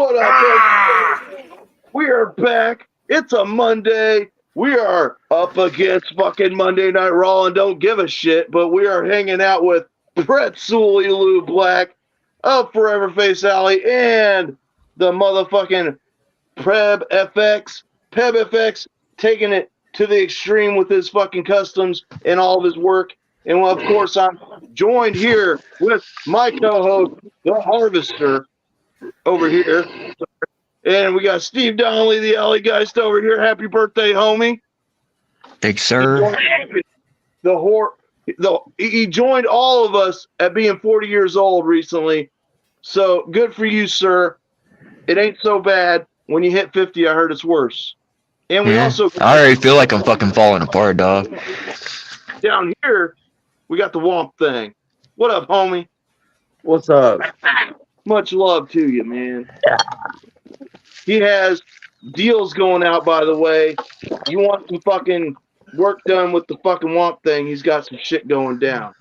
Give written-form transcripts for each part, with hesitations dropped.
What up, everybody? We are back. It's a Monday. We are up against fucking Monday Night Raw and don't give a shit, but we are hanging out with Pretxul Lou Black of Forever Face Alley and the motherfucking Pebfx, taking it to the extreme with his fucking customs and all of his work. And well, of course, I'm joined here with my co-host, the Harvester, over here. And we got Steve Donnelly, the Alley Geist, over here. Happy birthday, homie. Thanks, sir. He joined all of us at being 40 years old recently. So good for you, sir. It ain't so bad. When you hit 50, I heard it's worse. And we also... I already feel like I'm fucking falling apart, dog. Down here, we got the Womp Thing. What up, homie? What's up? Much love to you, man. He has deals going out, by the way. You want some fucking work done with the fucking Womp Thing, he's got some shit going down.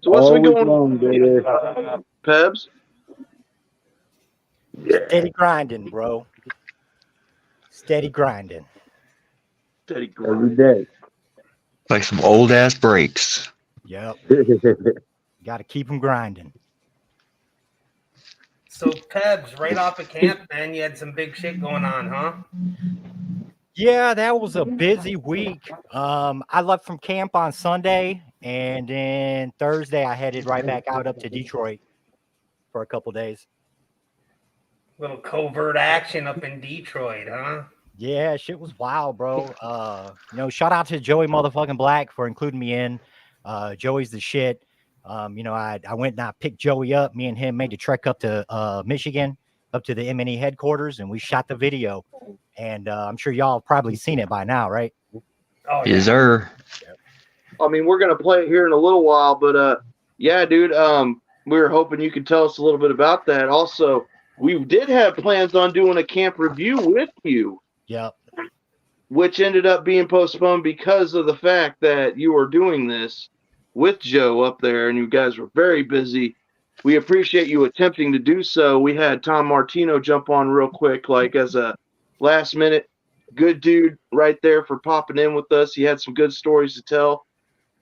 So what's been going on, Pebs? Steady grinding, bro. Steady grinding. Steady grinding. Every day. Like some old ass brakes. Yep. Got to keep them grinding. So, Pebs, right off of camp, man, you had some big shit going on, huh? Yeah, that was a busy week. I left from camp on Sunday, and then Thursday I headed right back out up to Detroit for a couple days. Little covert action up in Detroit, huh? Yeah, shit was wild, bro. Shout out to Joey motherfucking Black for including me in. Joey's the shit. I went and I picked Joey up. Me and him made the trek up to Michigan, up to the M&E headquarters, and we shot the video. And I'm sure y'all have probably seen it by now, right? Oh, yeah. Yes, sir. I mean, we're going to play it here in a little while, but yeah, dude, we were hoping you could tell us a little bit about that. Also, we did have plans on doing a camp review with you. Yep. Which ended up being postponed because of the fact that you were doing this with Joe up there and you guys were very busy. We appreciate you attempting to do so. We had Tom Martino jump on real quick, like as a last minute good dude right there for popping in with us. He had some good stories to tell.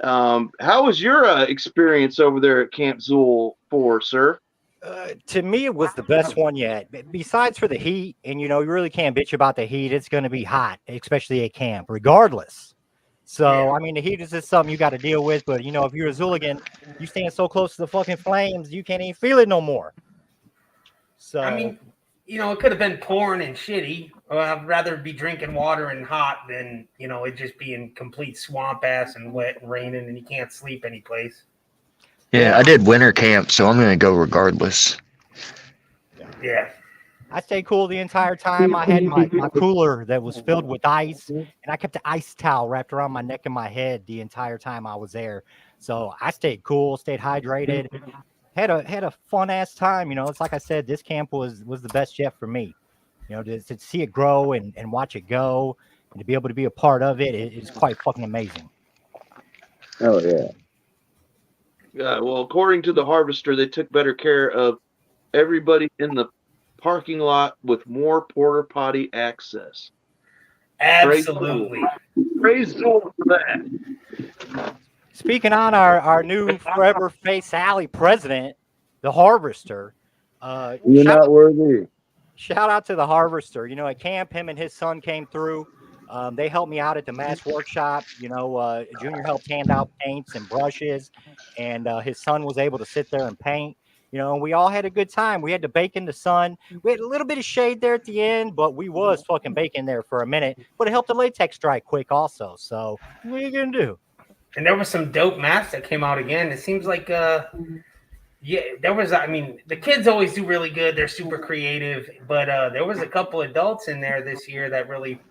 How was your experience over there at Camp Zool 4, sir? To me, it was the best one yet. Besides for the heat, and you really can't bitch about the heat. It's going to be hot, especially at camp, regardless. So, I mean, the heat is just something you got to deal with. But, if you're a Xuligan, you stand so close to the fucking flames, you can't even feel it no more. So, I mean, it could have been pouring and shitty. I'd rather be drinking water and hot than, it just being complete swamp ass and wet and raining and you can't sleep anyplace. Yeah, I did winter camp, so I'm gonna go regardless. Yeah. I stayed cool the entire time. I had my cooler that was filled with ice, and I kept the ice towel wrapped around my neck and my head the entire time I was there. So I stayed cool, stayed hydrated, had a fun ass time. It's like I said, this camp was the best yet for me. To see it grow and watch it go, and to be able to be a part of it is quite fucking amazing. Oh yeah. Well, according to the Harvester, they took better care of everybody in the parking lot with more porta potty access. Absolutely. Praise Zool for that. Speaking on our new Forever Face Alley president, the Harvester. You're not worthy. Shout out to the Harvester. At camp, him and his son came through. They helped me out at the mass workshop. Junior helped hand out paints and brushes, and his son was able to sit there and paint. And we all had a good time. We had to bake in the sun. We had a little bit of shade there at the end, but we was fucking baking there for a minute. But it helped the latex dry quick also. So what are you gonna do? And there was some dope masks that came out again. It seems like there was, the kids always do really good. They're super creative, but there was a couple adults in there this year that really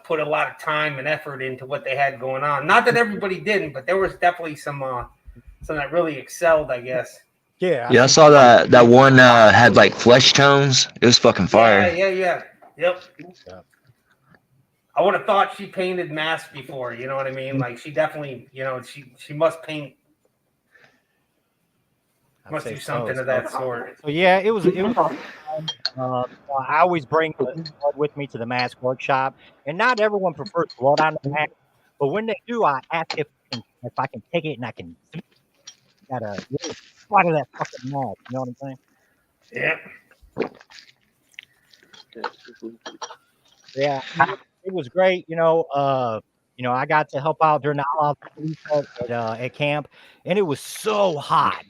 put a lot of time and effort into what they had going on. Not that everybody didn't, but there was definitely some that really excelled, I guess. Yeah. Yeah, I saw that one had like flesh tones. It was fucking fire. Yeah. Yep. I would have thought she painted masks before, you know what I mean? Like she definitely, she must paint. Must do something of that sort. So yeah, it was. I always bring blood with me to the mask workshop, and not everyone prefers blood on the mask. But when they do, I ask if I can take it and I can got a little spot of that fucking mask. You know what I'm saying? Yeah. Yeah, it was great. I got to help out during the all-out at camp, and it was so hot.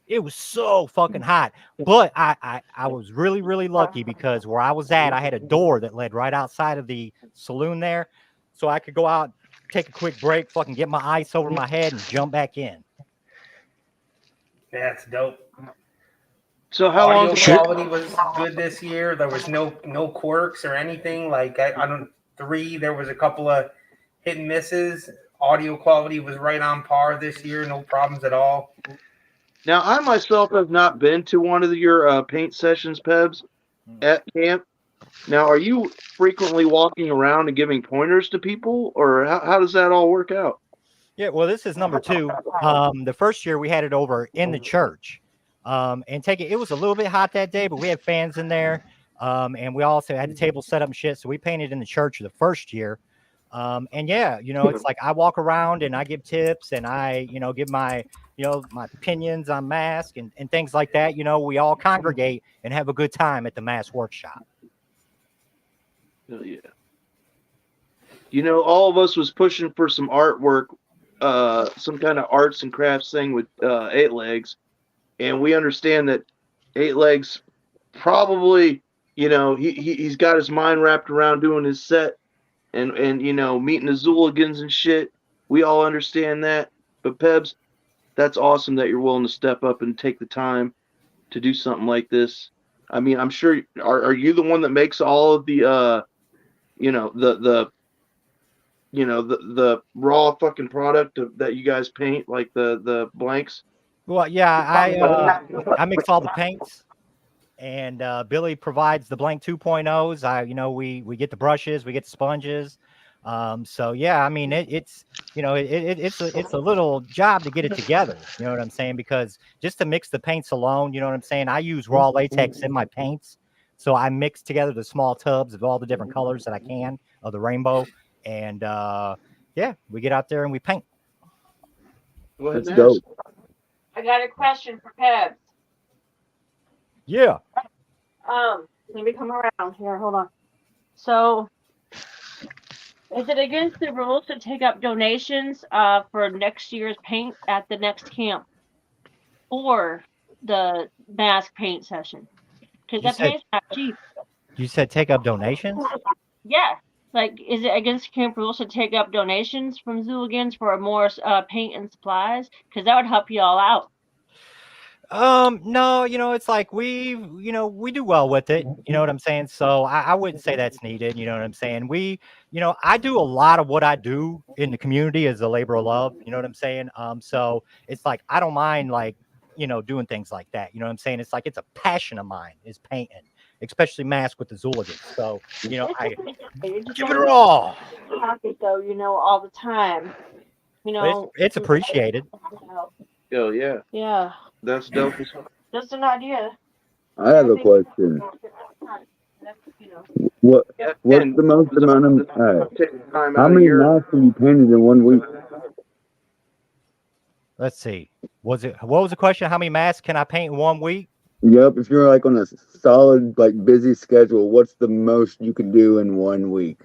It was so fucking hot. But I was really, really lucky because where I was at, I had a door that led right outside of the saloon there. So I could go out, take a quick break, fucking get my ice over my head, and jump back in. That's dope. So how long? Audio quality was good this year. There was no quirks or anything. Like on 3, there was a couple of hit and misses. Audio quality was right on par this year. No problems at all. Now, I myself have not been to one of your paint sessions, Pebs, at camp. Now, are you frequently walking around and giving pointers to people, or how does that all work out? Yeah, well, this is number 2. The first year we had it over in the church. And it was a little bit hot that day, but we had fans in there. And we also had the table set up and shit. So we painted in the church the first year. And yeah, it's like I walk around and I give tips and I, give my, my opinions on mask and things like that. We all congregate and have a good time at the mask workshop. Hell yeah. All of us was pushing for some artwork, some kind of arts and crafts thing with 8 Legs. And we understand that 8 Legs probably, he's got his mind wrapped around doing his set and meeting the XULIGANs and shit. We all understand that. But Pebs, that's awesome that you're willing to step up and take the time to do something like this. I mean, I'm sure, are you the one that makes all of the, the raw fucking product that you guys paint, like the blanks? Well, yeah, I mix all the paints, and Billy provides the blank 2.0s. We get the brushes, we get the sponges. So yeah, I mean it's a little job to get it together. You know what I'm saying? Because just to mix the paints alone, you know what I'm saying? I use raw latex in my paints, so I mix together the small tubs of all the different colors that I can of the rainbow, and yeah, we get out there and we paint. That's dope. I got a question for Pebs. Yeah. Let me come around here. Hold on. So, is it against the rules to take up donations for next year's paint at the next camp or the mask paint session? Because that paint's not cheap. You said take up donations? Yeah. Like, is it against camp rules to take up donations from XULIGANs for more paint and supplies? Because that would help you all out. No, it's like we do well with it. You know what I'm saying? So I wouldn't say that's needed. You know what I'm saying? I do a lot of what I do in the community as a labor of love. You know what I'm saying? So it's like I don't mind doing things like that. You know what I'm saying? It's like it's a passion of mine is painting. Especially mask with the XULIGANs. So, I give it all. Pocket though, all the time. It's appreciated. Oh yeah. Yeah. That's dope. Just an idea. I have a question. What's the most amount of how many masks have you painted in 1 week? Let's see. What was the question? How many masks can I paint in 1 week? Yep, if you're like on a solid, busy schedule, what's the most you can do in 1 week?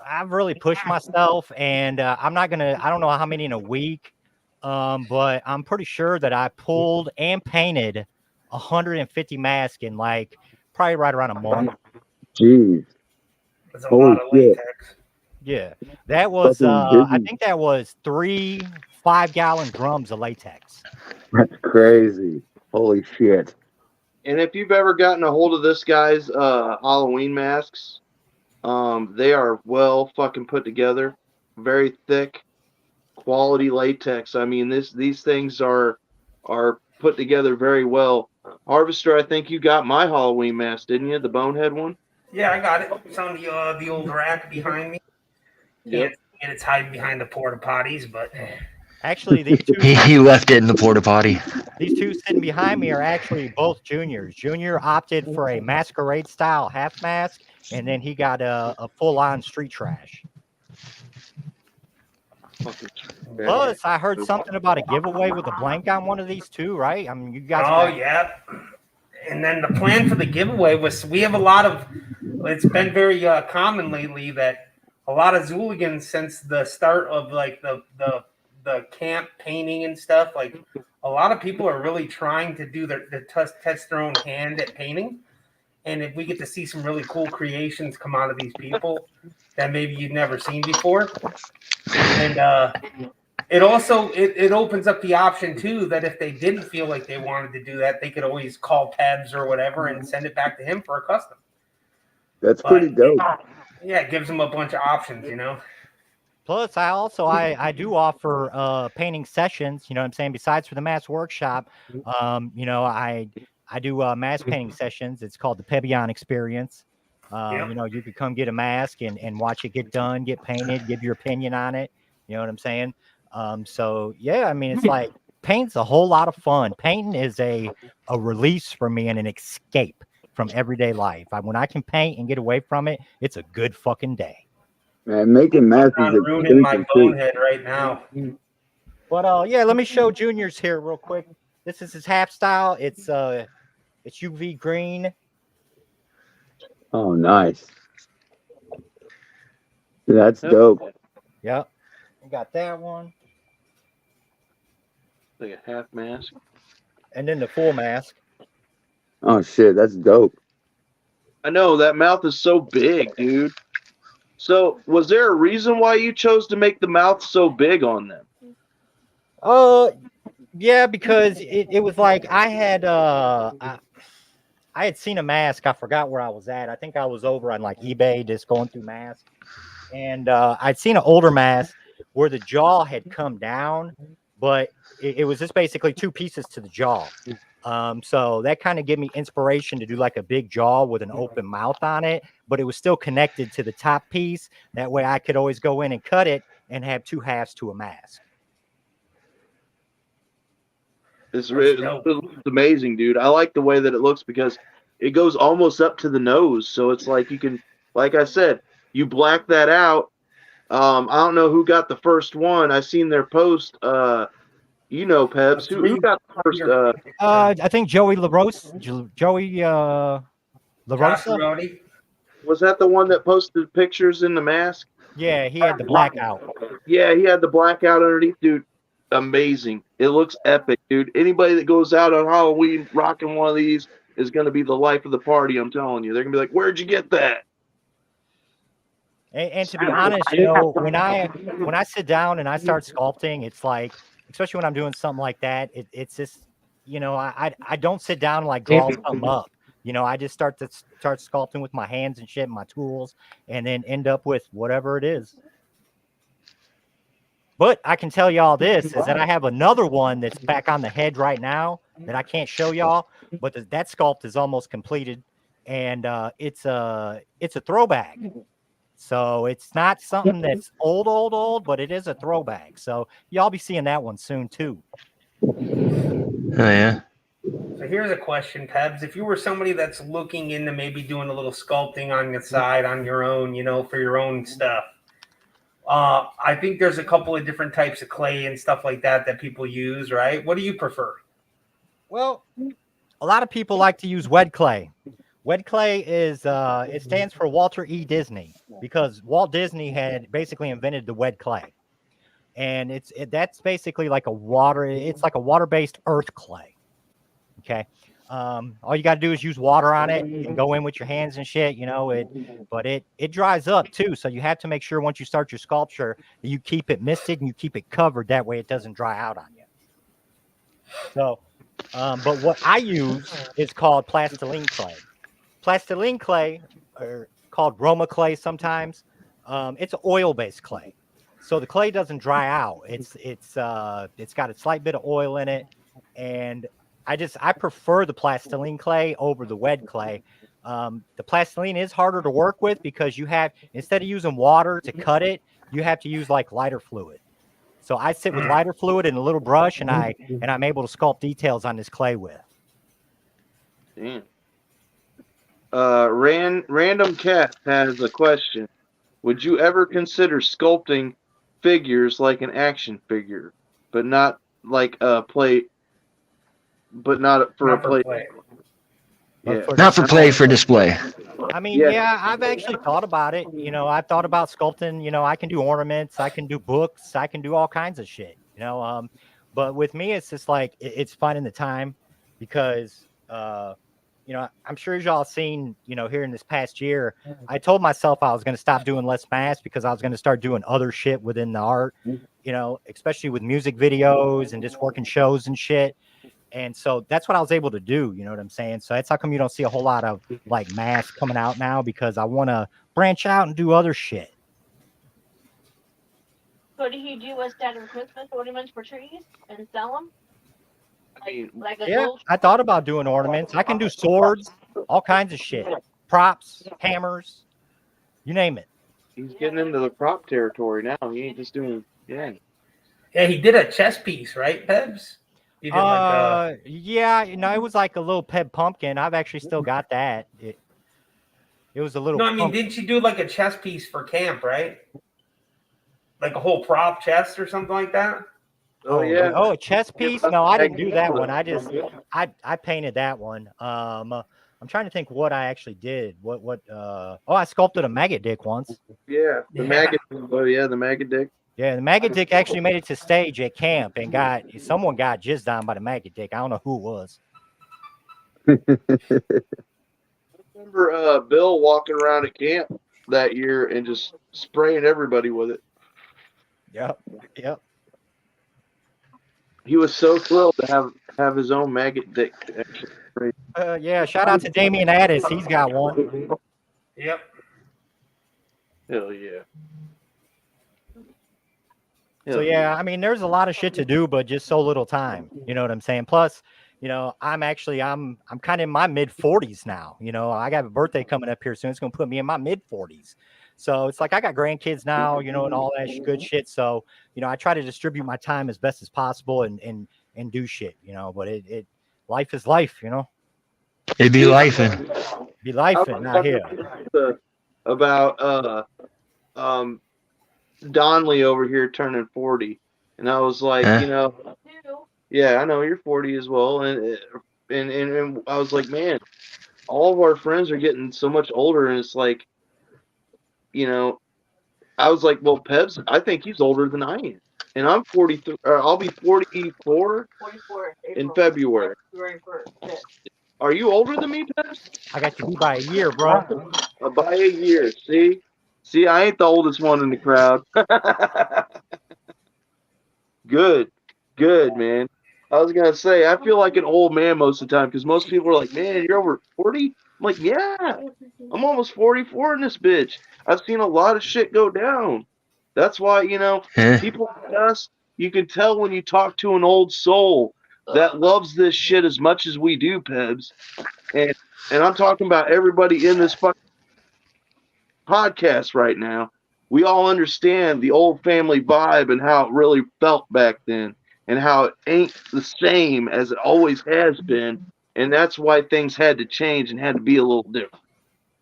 I've really pushed myself, and I don't know how many in a week, but I'm pretty sure that I pulled and painted 150 masks in probably right around a month. Jeez. That's a lot of latex. Yeah, that was, I think that was 3 5-gallon drums of latex. That's crazy. Holy shit. And if you've ever gotten a hold of this guy's Halloween masks, they are well fucking put together. Very thick, quality latex. I mean, these things are put together very well. Harvester, I think you got my Halloween mask, didn't you? The bonehead one? Yeah, I got it. It's on the old rack behind me. Yeah, and it's hiding behind the porta potties, but actually, these two he left it in the porta potty. These two sitting behind me are actually both juniors. Junior opted for a masquerade style half mask, and then he got a full on street trash. Plus, I heard something about a giveaway with a blank on one of these two, right? I mean, you guys. Oh, yeah. And then the plan for the giveaway was we have a lot of. It's been very common lately that a lot of Zuligans since the start of like the camp painting and stuff. Like a lot of people are really trying to do test their own hand at painting. And if we get to see some really cool creations come out of these people that maybe you've never seen before, and it also it opens up the option too that if they didn't feel like they wanted to do that, they could always call Pebs or whatever and send it back to him for a custom. That's pretty dope. Yeah, it gives them a bunch of options, Plus, I do offer painting sessions. You know what I'm saying? Besides for the mass workshop, I do mask painting sessions. It's called the Pebfx experience. You could come get a mask and watch it get done, get painted, give your opinion on it. You know what I'm saying? So yeah, I mean, it's like paint's a whole lot of fun. Painting is a release for me and an escape from everyday life. When I can paint and get away from it, it's a good fucking day. Man, making masks is ruining my bonehead right now. But yeah, let me show Junior's here real quick. This is his half style. It's UV green. Oh, nice. That's dope. Yep. We got that one. Like a half mask. And then the full mask. Oh shit, that's dope. I know that mouth is so big, dude. So, was there a reason why you chose to make the mouth so big on them? Yeah, because it was like I had seen a mask. I forgot where I was at. I think I was over on like eBay just going through masks. And I'd seen an older mask where the jaw had come down, but it was just basically two pieces to the jaw. So that kind of gave me inspiration to do like a big jaw with an open mouth on it, but it was still connected to the top piece. That way I could always go in and cut it and have two halves to a mask. It's amazing, dude. I like the way that it looks because it goes almost up to the nose. So it's like you can, like I said, you black that out. I don't know who got the first one. I seen their post. Pebs. Who got the first? I think Joey LaRosa. LaRosa. Was that the one that posted pictures in the mask? Yeah, he had the blackout. Yeah, he had the blackout underneath, dude. Amazing. It looks epic, dude. Anybody that goes out on Halloween rocking one of these is going to be the life of the party. I'm telling you. They're going to be like, where'd you get that? And to be honest, when I sit down and I start sculpting, it's like, especially when I'm doing something like that, it's just, I don't sit down and like draw something up. I just start sculpting with my hands and shit, and my tools, and then end up with whatever it is. But I can tell y'all this is that I have another one that's back on the head right now that I can't show y'all, but that sculpt is almost completed, and it's a throwback. So it's not something that's old, but it is a throwback. So y'all be seeing that one soon too. Oh yeah. So here's a question, Pebs. If you were somebody that's looking into maybe doing a little sculpting on the side on your own, for your own stuff, I think there's a couple of different types of clay and stuff like that people use, right? What do you prefer? Well, a lot of people like to use wet clay. Wet clay is it stands for Walter E. Disney, because Walt Disney had basically invented the wet clay, and that's basically like it's like a water-based earth clay. Okay, all you got to do is use water on it and go in with your hands and shit, but it dries up too, so you have to make sure once you start your sculpture that you keep it misted and you keep it covered, that way it doesn't dry out on you. So but what I use is called plastiline clay. Plastiline clay, or called Roma clay sometimes, it's an oil-based clay, so the clay doesn't dry out. It's got a slight bit of oil in it, and I prefer the plastiline clay over the wet clay. The plastiline is harder to work with because instead of using water to cut it, you have to use like lighter fluid. So I sit with lighter fluid and a little brush, and I'm able to sculpt details on this clay with. Damn. Random Cat has a question. Would you ever consider sculpting figures like an action figure, but not like a play, but not for a play? Yeah. Not for play, for display. I mean, yeah, I've actually thought about it. You know, I've thought about sculpting. You know, I can do ornaments, I can do books, I can do all kinds of shit. You know, but with me, it's just like it's finding the time because, you know, I'm sure y'all seen, you know, here in this past year, I told myself I was going to stop doing less mass because I was going to start doing other shit within the art. You know, especially with music videos and just working shows and shit. And so that's what I was able to do. You know what I'm saying? So that's how come you don't see a whole lot of like mass coming out now, because I want to branch out and do other shit. So do you do a standard Christmas ornaments for trees and sell them? Like a Yeah, gold? I thought about doing ornaments. I can do swords, all kinds of shit, props, hammers, you name it. He's getting into the prop territory now. He ain't just doing, Yeah, he did a chess piece, right, Pebs? He did yeah, you know, it was like a little Peb pumpkin. I've actually still got that. It was a little. No, I mean, didn't you do like a chess piece for camp, right? Like a whole prop chest or something like that? Oh yeah. Oh, a chess piece? No, I didn't do that one. I painted that one. I'm trying to think what I actually did. I sculpted a maggot dick once. Yeah, the maggot. Oh yeah, the maggot dick. Yeah, the maggot dick actually made it to stage at camp and someone got jizzed on by the maggot dick. I don't know who it was. I remember Bill walking around at camp that year and just spraying everybody with it. Yep. He was so thrilled to have his own maggot dick. Yeah, shout out to Damian Addis. He's got one. Yep. Hell yeah. So yeah, I mean, there's a lot of shit to do, but just so little time. You know what I'm saying? Plus, you know, I'm kind of in my mid 40s now. You know, I got a birthday coming up here soon. It's gonna put me in my mid 40s. So it's like I got grandkids now, you know, and all that good shit. So, you know, I try to distribute my time as best as possible and do shit, you know, but life is life, you know. It'd be lifing. Be lifing out here. About Donley over here turning 40. And I was like, you know, yeah, I know you're 40 as well. And I was like, man, all of our friends are getting so much older. And it's like, you know, I was like, well, Pebs, I think he's older than I am. And I'm 43. I'll be 44 in February. Are you older than me, Pebs? I got you by a year, bro. By a year. See, I ain't the oldest one in the crowd. Good, man. I was gonna say, I feel like an old man most of the time because most people are like, man, you're over 40. I'm like, yeah, I'm almost 44 in this bitch. I've seen a lot of shit go down. That's why, you know, people like us, you can tell when you talk to an old soul that loves this shit as much as we do, Pebs. And I'm talking about everybody in this fucking podcast right now. We all understand the old family vibe and how it really felt back then and how it ain't the same as it always has been. And that's why things had to change and had to be a little different.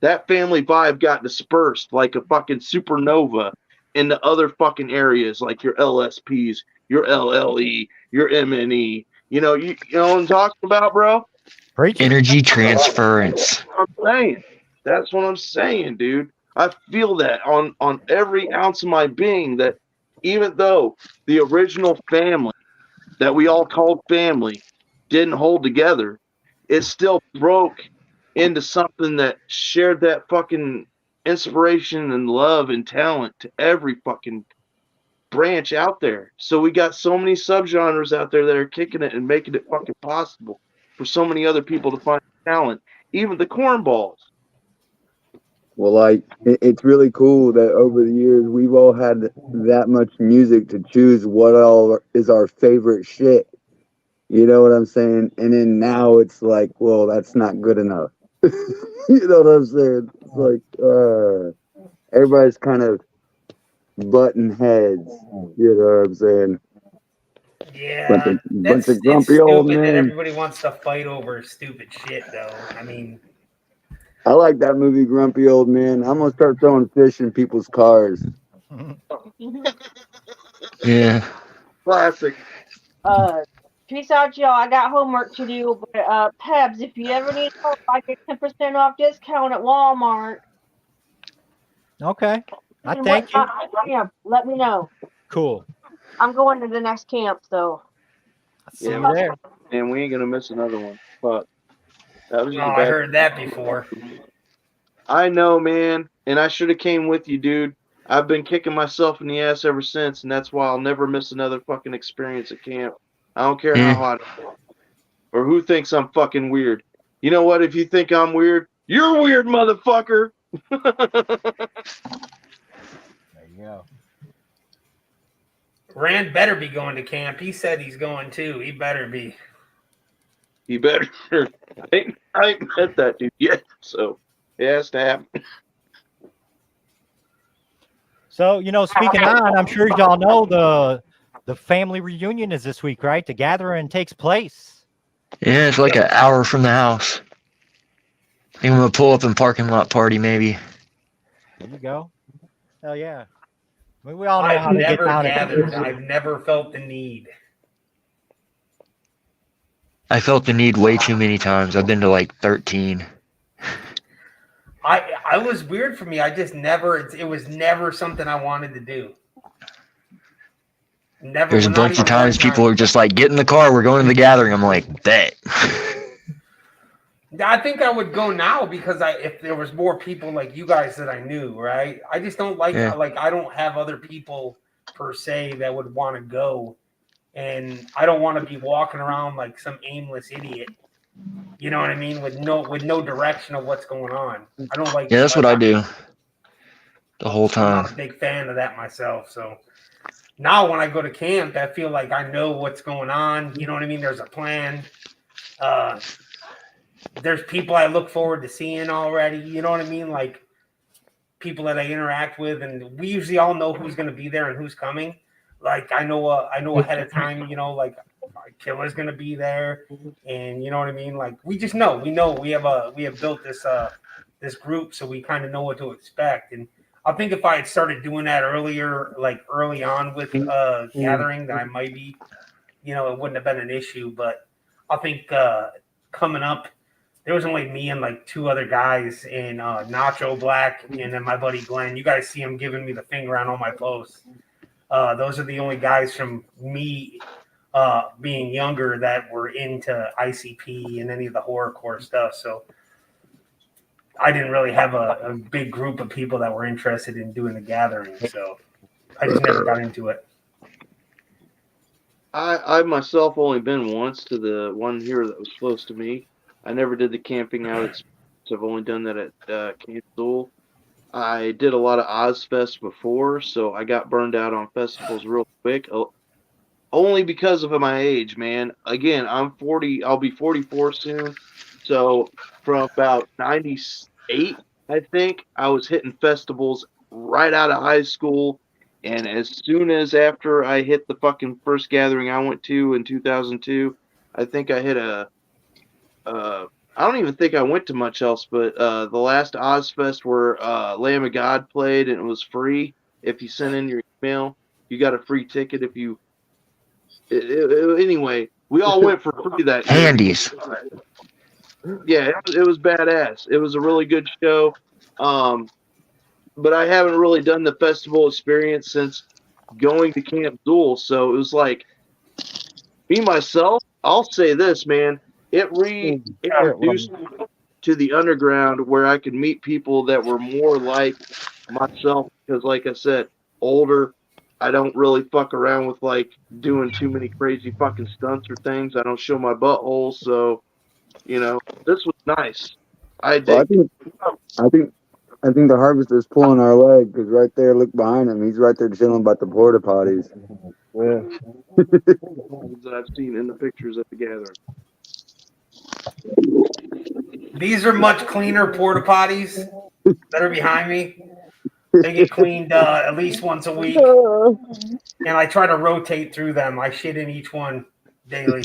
That family vibe got dispersed like a fucking supernova into other fucking areas like your LSPs, your LLE, your MNE. You know what I'm talking about, bro? Energy transference. That's what I'm saying, dude. I feel that on every ounce of my being that even though the original family that we all called family didn't hold together, it still broke into something that shared that fucking inspiration and love and talent to every fucking branch out there. So we got so many subgenres out there that are kicking it and making it fucking possible for so many other people to find talent, even the cornballs. Well, like, it's really cool that over the years we've all had that much music to choose what all is our favorite shit. You know what I'm saying? And then now it's like, well, that's not good enough. You know what I'm saying? It's like, everybody's kind of button heads. You know what I'm saying? Yeah, Bunch of it's grumpy old stupid that men. everybody wants to fight over stupid shit, though. I mean, I like that movie, Grumpy Old Man. I'm gonna start throwing fish in people's cars. Yeah. Classic. Peace out, y'all. I got homework to do, but Pebs, if you ever need help, I get 10% off discount at Walmart. Okay. I And thank you. Camp, let me know. Cool. I'm going to the next camp, so. See you there. And we ain't gonna miss another one. But that was just a I bad. heard that before. I know, man, and I should have came with you, dude. I've been kicking myself in the ass ever since, and that's why I'll never miss another fucking experience at camp. I don't care how hot it is, or who thinks I'm fucking weird. You know what? If you think I'm weird, you're weird, motherfucker. There you go. Rand better be going to camp. He said he's going too. He better be. He better. I ain't met that dude yet, so it has to happen. So, you know, speaking on, I'm sure y'all know the family reunion is this week, right? The gathering takes place. Yeah, it's like an hour from the house. I think I'm gonna pull up and parking lot party maybe. There you go. Hell yeah. I mean, we all know how to get down gathered. at I've never felt the need. I felt the need way too many times. I've been to like 13. I was weird for me. I just never. It was never something I wanted to do. Never. There's a bunch of times people are just like, get in the car, we're going to the gathering. I'm like, bet. I think I would go now because if there was more people like you guys that I knew, right? I just don't like I don't have other people per se that would want to go, and I don't want to be walking around like some aimless idiot. You know what I mean? With no direction of what's going on. I don't like. Yeah, that's what I do the whole time. I'm not a big fan of that myself. So now when I go to camp, I feel like I know what's going on. You know what I mean? There's a plan. There's people I look forward to seeing already. You know what I mean? Like people that I interact with, and we usually all know who's going to be there and who's coming. Like I know ahead of time. You know, like Killer's going to be there, and you know what I mean. Like we just know. We have built this group, so we kind of know what to expect. And I think if I had started doing that earlier, like early on with gathering, then I might be, you know, it wouldn't have been an issue. But I think coming up. There was only me and like two other guys in Nacho Black and then my buddy Glenn. You guys see him giving me the finger on all my posts. Those are the only guys from me being younger that were into ICP and any of the horrorcore stuff. So I didn't really have a big group of people that were interested in doing the gathering. So I just never got into it. I myself only been once to the one here that was close to me. I never did the camping out at so I've only done that at Camp XUL. I did a lot of Ozfest before, so I got burned out on festivals real quick. Only because of my age, man. Again, I'm 40. I'll be 44 soon. So from about 98, I think, I was hitting festivals right out of high school. And as soon as after I hit the fucking first gathering I went to in 2002, I think I hit I don't even think I went to much else, but the last Ozfest where Lamb of God played and it was free. If you sent in your email, you got a free ticket. If you anyway, we all went for free that year. Handies. Yeah, it was badass. It was a really good show. But I haven't really done the festival experience since going to Camp XUL. So it was like me myself. I'll say this, man. It reintroduced me to the underground where I could meet people that were more like myself. Because, like I said, older. I don't really fuck around with like doing too many crazy fucking stunts or things. I don't show my butthole, so you know this was nice. I think the harvester's pulling our leg because right there, look behind him. He's right there chilling about the porta potties. Yeah. That I've seen in the pictures at the gathering. These are much cleaner porta potties that are behind me. They get cleaned at least once a week, and I try to rotate through them. I shit in each one daily.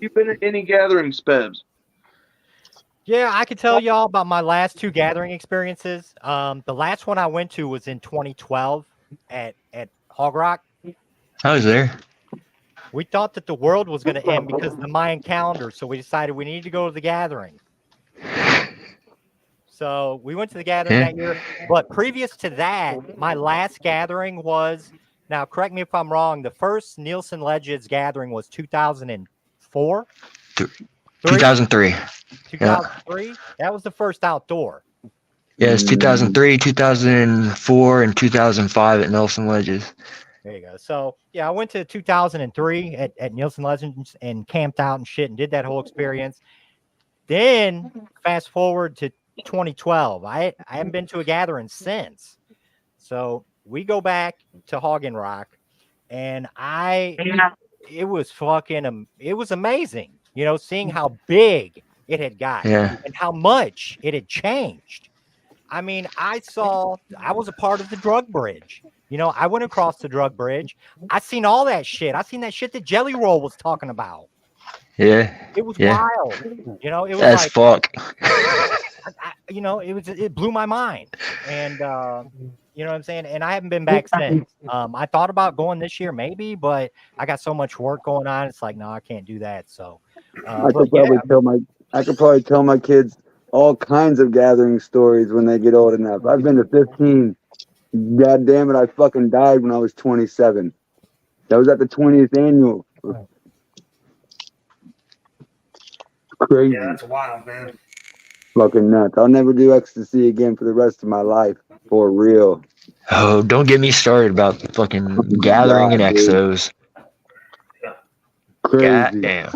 You been at any gatherings, Pebs? Yeah, I could tell y'all about my last 2 gathering experiences. The last one I went to was in 2012 at Hog Rock. I was there. We thought that the world was going to end because of the Mayan calendar, so we decided we needed to go to the gathering. So we went to the gathering that year. But previous to that, my last gathering was, now correct me if I'm wrong, the first Nielsen Legends gathering was 2004? 2003. 2003? Yeah. That was the first outdoor. Yeah, it's 2003, 2004, and 2005 at Nelson Ledges. There you go. So, yeah, I went to 2003 at Nielsen Legends and camped out and shit and did that whole experience. Then, fast forward to 2012. I haven't been to a gathering since. So, we go back to Hoggin Rock, and it was amazing, you know, seeing how big it had gotten and how much it had changed. I mean, I was a part of the drug bridge. You know, I went across the drug bridge. I seen all that shit. I seen that shit that Jelly Roll was talking about. Yeah. It was wild. You know, it was as fuck. You know, it blew my mind. And you know what I'm saying? And I haven't been back since. I thought about going this year maybe, but I got so much work going on. It's like, no, I can't do that. So I could probably tell my kids all kinds of gathering stories when they get old enough. I've been to 15. God damn it, I fucking died when I was 27. That was at the 20th annual. Crazy. Yeah, that's wild, man. Fucking nuts. I'll never do ecstasy again for the rest of my life. For real. Oh, don't get me started about fucking gathering and exos. Crazy. God damn.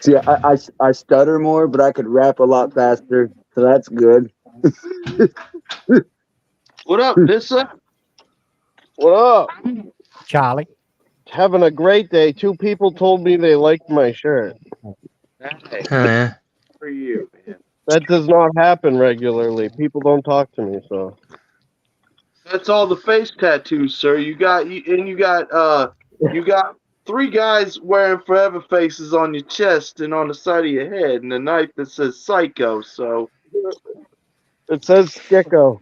See, I stutter more, but I could rap a lot faster, so that's good. What up, Pissa? What up? Charlie. Having a great day. 2 people told me they liked my shirt. Hey, for you, man. That does not happen regularly. People don't talk to me, so. That's all the face tattoos, sir. You got 3 guys wearing forever faces on your chest and on the side of your head, and a knife that says psycho. So it says Skicko.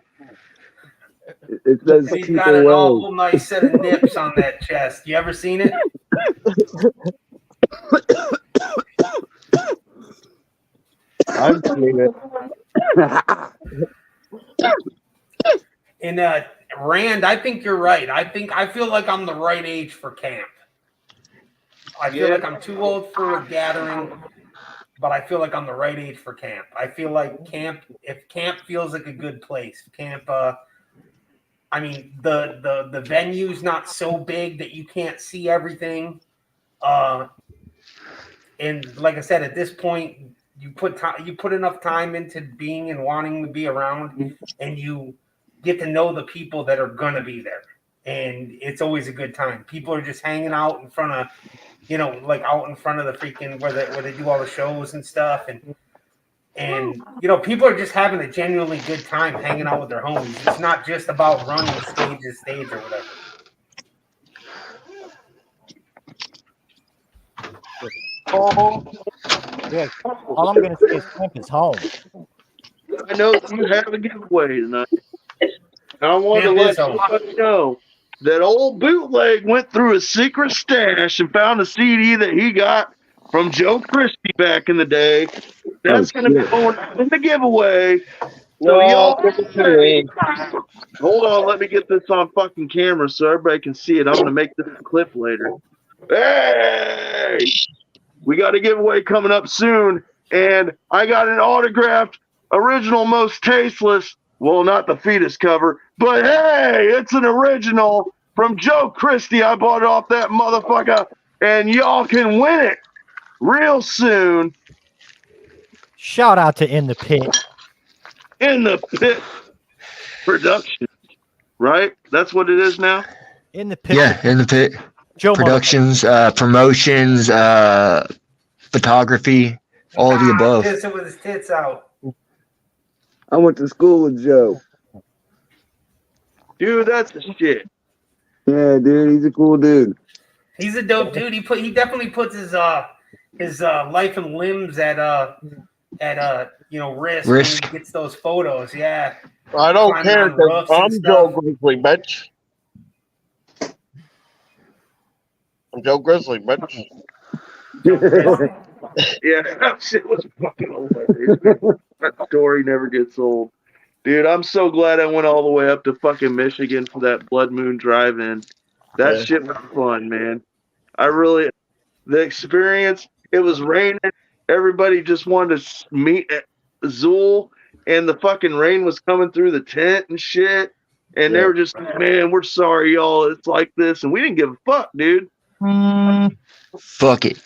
It says He's got an awful nice set of nips on that chest. You ever seen it? I've seen it. And Rand, I think you're right. I feel like I'm the right age for camp. I feel like I'm too old for a gathering, but I feel like I'm the right age for camp. I feel like if camp feels like a good place, camp. I mean, the venue's not so big that you can't see everything. And like I said, at this point, you put enough time into being and wanting to be around, and you get to know the people that are gonna be there, and it's always a good time. People are just hanging out in front of, you know, like out in front of the freaking where they do all the shows and stuff, and you know, people are just having a genuinely good time hanging out with their homies. It's not just about running stage to stage or whatever. Yeah, all I'm gonna say is camp is home. I know you have a giveaway tonight. I want to let you know that old Bootleg went through his secret stash and found a CD that he got from Joe Christie back in the day. That's going to be going in the giveaway. So y'all, hold on, let me get this on fucking camera so everybody can see it. I'm going to make this a clip later. Hey! We got a giveaway coming up soon, and I got an autographed original Most Tasteless. Well, not the fetus cover, but hey, it's an original from Joe Christie. I bought it off that motherfucker, and y'all can win it real soon. Shout out to In the Pit. In the Pit Productions, right? That's what it is now? In the Pit. Yeah, In the Pit. Joe Productions, promotions, photography, all of the above. Pissing with his tits out. I went to school with Joe. Dude, that's the shit. Yeah, dude, he's a cool dude. He's a dope dude. He definitely puts his life and limbs at risk when he gets those photos. Yeah. I don't Climbing care on because roofs and I'm stuff. Joe Grizzly, bitch. I'm Joe Grizzly, bitch. Yeah, that shit was fucking hilarious. That story never gets old. Dude, I'm so glad I went all the way up to fucking Michigan for that Blood Moon drive-in. That Yeah. shit was fun, man. The experience, it was raining. Everybody just wanted to meet at Zool, and the fucking rain was coming through the tent and shit. And they were just, man, we're sorry, y'all. It's like this. And we didn't give a fuck, dude. Fuck it.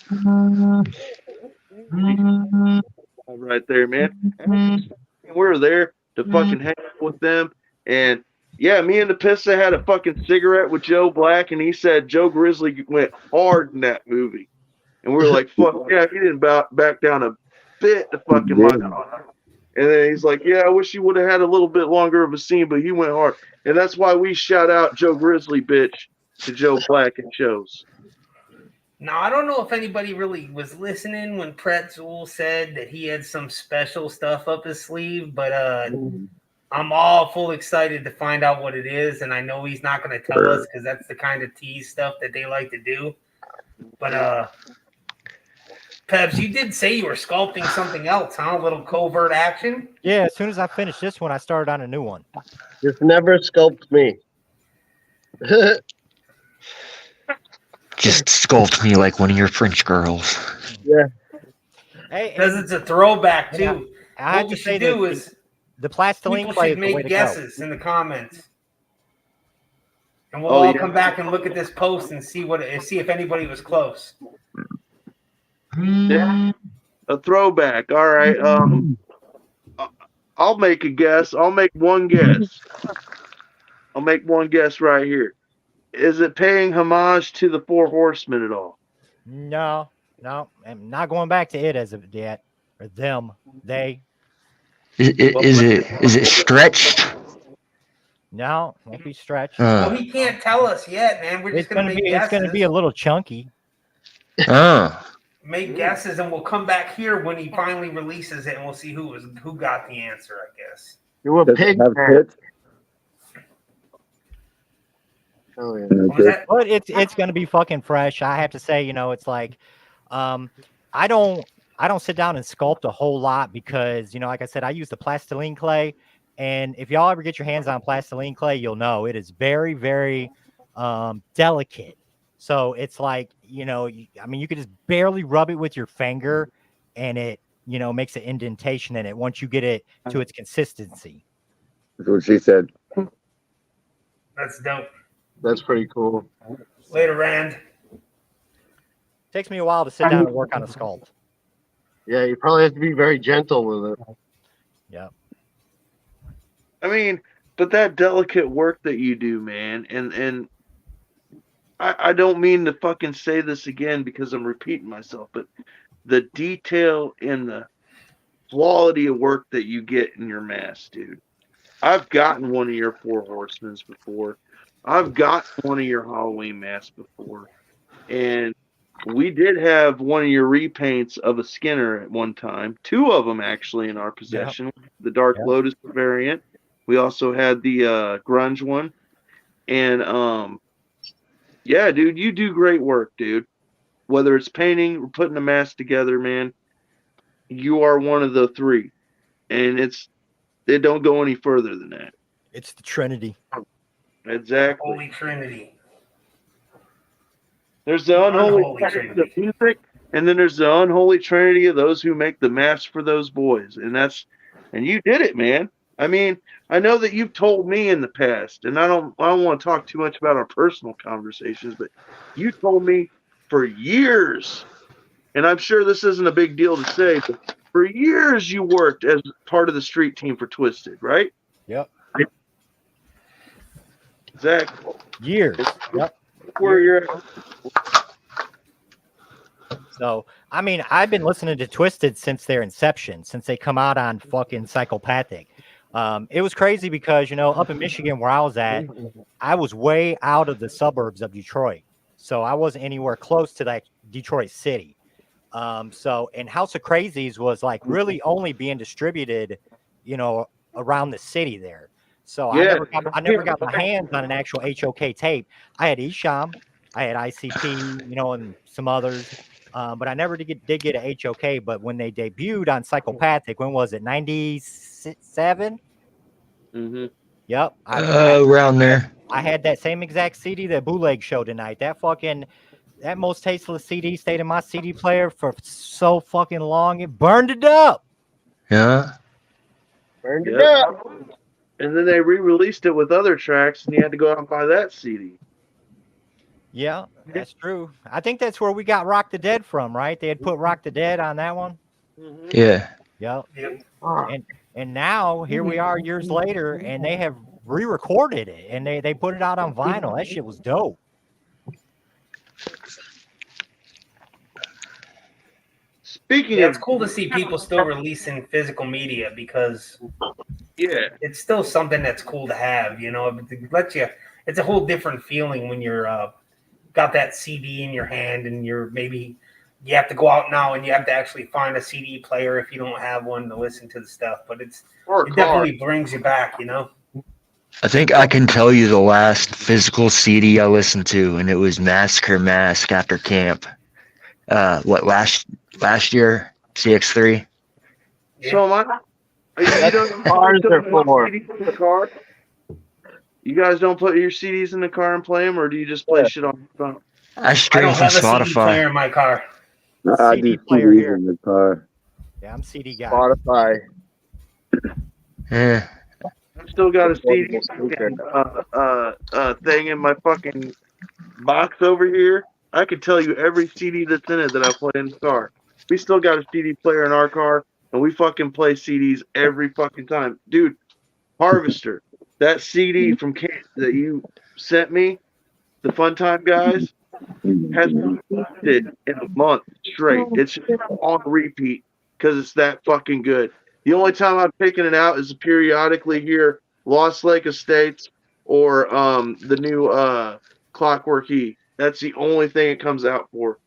Right there, man. We were there to fucking hang out with them. And yeah, me and the Pissa had a fucking cigarette with Joe Black, and he said Joe Grizzly went hard in that movie. And we were like, fuck yeah, he didn't back down a bit to fucking my God. And then he's like, yeah, I wish he would have had a little bit longer of a scene, but he went hard. And that's why we shout out Joe Grizzly, bitch, to Joe Black in shows. Now, I don't know if anybody really was listening when Pretxul said that he had some special stuff up his sleeve, but I'm all full excited to find out what it is, and I know he's not going to tell us because that's the kind of tease stuff that they like to do. But, Pebs, you did say you were sculpting something else, huh? A little covert action? Yeah, as soon as I finished this one, I started on a new one. Just never sculpt me. Just sculpt me like one of your French girls. Yeah. Hey, because it's a throwback too. Yeah, I what we should do is the plastiline people clay should is the way make to guesses in the comments, and we'll all come back and look at this post and see if anybody was close. Yeah, a throwback. All right. I'll make a guess. I'll make one guess. I'll make one guess right here. Is it paying homage to the Four Horsemen at all? No, I'm not going back to it as of yet. Or them, they. Is it stretched? No, won't be stretched. Well, he can't tell us yet, man. We're just gonna make guesses. It's gonna be a little chunky. Make guesses, and we'll come back here when he finally releases it, and we'll see who got the answer. I guess. You a pig. Oh, yeah. But it's gonna be fucking fresh. I have to say, it's like, I don't sit down and sculpt a whole lot because, like I said, I use the plastiline clay, and if y'all ever get your hands on plastiline clay, you'll know it is very, very delicate. So it's like, you could just barely rub it with your finger, and it, makes an indentation in it once you get it to its consistency. That's what she said. That's dope. That's pretty cool. Later, Rand. Takes me a while to sit down and work on a sculpt. Yeah, you probably have to be very gentle with it. Yeah. But that delicate work that you do, man, and I don't mean to fucking say this again because I'm repeating myself, but the detail and the quality of work that you get in your mask, dude. I've gotten one of your Four Horsemen before. I've got one of your Halloween masks before. And we did have one of your repaints of a Skinner at one time. 2 of them, actually, in our possession. Yep. The Dark Lotus variant. We also had the grunge one. And, yeah, dude, you do great work, dude. Whether it's painting or putting a mask together, man, you are one of the 3. And it don't go any further than that. It's the Trinity. Exactly. Holy Trinity. There's the unholy trinity of music, and then there's the unholy trinity of those who make the masks for those boys. And you did it, man. I know that you've told me in the past, and I don't want to talk too much about our personal conversations, but you told me for years, and I'm sure this isn't a big deal to say, but for years you worked as part of the street team for Twisted, right? Yep. Exactly. Years. Yep. Where you're at. So, I've been listening to Twisted since their inception, since they come out on fucking Psychopathic. It was crazy because, up in Michigan where I was at, I was way out of the suburbs of Detroit. So I wasn't anywhere close to that Detroit city. And House of Crazies was like really only being distributed, around the city there. So Yeah. I never got my hands on an actual HOK tape. I had Esham, I had ICP, and some others. But I never did get a HOK. But when they debuted on Psychopathic, when was it? 97? Mm-hmm. Yep. Around there. I had that same exact CD that Bootleg showed tonight. That Most Tasteless CD stayed in my CD player for so fucking long. It burned it up. Yeah. Burned it up. And then they re-released it with other tracks, and you had to go out and buy that CD. Yeah, that's true. I think that's where we got Rock the Dead from, right? They had put Rock the Dead on that one. Mm-hmm. Yeah. Yep. And now here we are years later, and they have re-recorded it, and they put it out on vinyl. That shit was dope. Speaking Yeah, of, it's cool to see people still releasing physical media because it's still something that's cool to have. It lets you. It's a whole different feeling when you're got that CD in your hand and you have to go out now and you have to actually find a CD player if you don't have one to listen to the stuff. But it definitely brings you back. I think I can tell you the last physical CD I listened to, and it was Massacre Mask after camp. Last year, CX3. So am I. Cars are for. CDs in the car? You guys don't put your CDs in the car and play them, or do you just play shit on your phone? I I stream don't from have a CD player Spotify. in my car. I CD do player CDs here. in the car. Yeah, I'm CD guy. Spotify. Yeah. I've still got a CD thing in my fucking box over here. I could tell you every CD that's in it that I play in the car. We still got a CD player in our car, and we fucking play CDs every fucking time. Dude, Harvester, that CD from camp that you sent me, the Fun Time Guys, has been it in a month straight. It's just on repeat because it's that fucking good. The only time I'm picking it out is to periodically hear Lost Lake Estates or the new Clockwork E. That's the only thing it comes out for.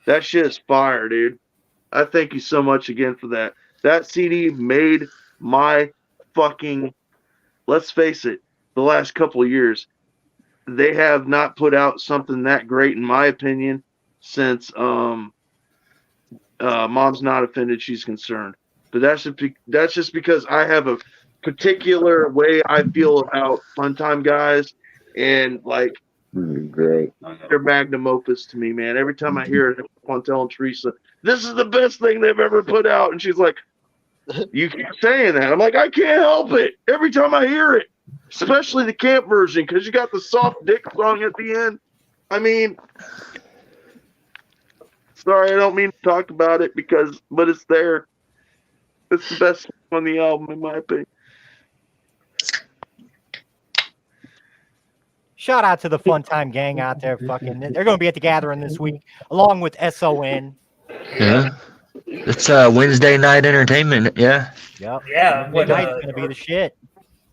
That shit is fire, dude. I thank you so much again for that. That CD made my fucking, let's face it, the last couple of years. They have not put out something that great, in my opinion, since Mom's Not Offended, She's Concerned. But that's just because I have a particular way I feel about Fun Time Guys, and like Great. they're magnum opus to me, man. Every time I hear it, I'm telling Teresa, this is the best thing they've ever put out, and she's like, you keep saying that. I'm like, I can't help it. Every time I hear it, especially the camp version, because you got the soft dick song at the end. I mean, sorry, I don't mean to talk about it but it's there. It's the best song on the album, in my opinion. Shout out to the Fun Time gang out there. Fucking, they're going to be at the gathering this week, along with SON. Yeah. It's Wednesday night entertainment. Yeah. Yep. Yeah, Wednesday night's going to be the shit.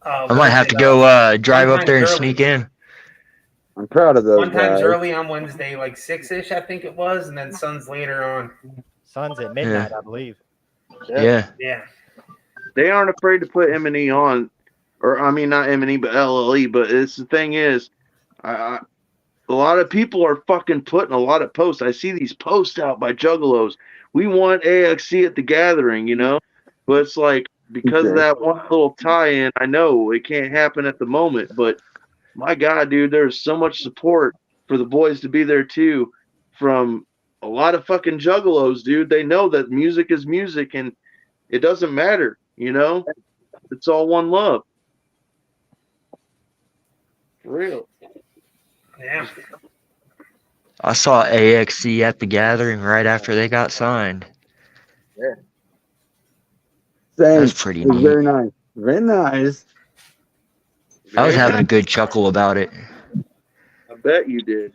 I might have to go drive up there and sneak in. I'm proud of those One time's guys. early on Wednesday, like 6-ish, I think it was, and then Sun's later on. Sun's at midnight, I believe. Yeah. Yeah. They aren't afraid to put M&E on, or I mean not M&E, but LLE. But it's the thing is, a lot of people are fucking putting a lot of posts. I see these posts out by Juggalos. We want AXC at the gathering, but it's like, because of that one little tie-in, I know it can't happen at the moment, but my God, dude, there's so much support for the boys to be there too from a lot of fucking Juggalos, dude. They know that music is music and it doesn't matter, It's all one love. For real. Yeah. I saw AXC at the gathering right after they got signed. Same. That's pretty It was neat. very nice. Very nice. I was having a good chuckle about it. I bet you did.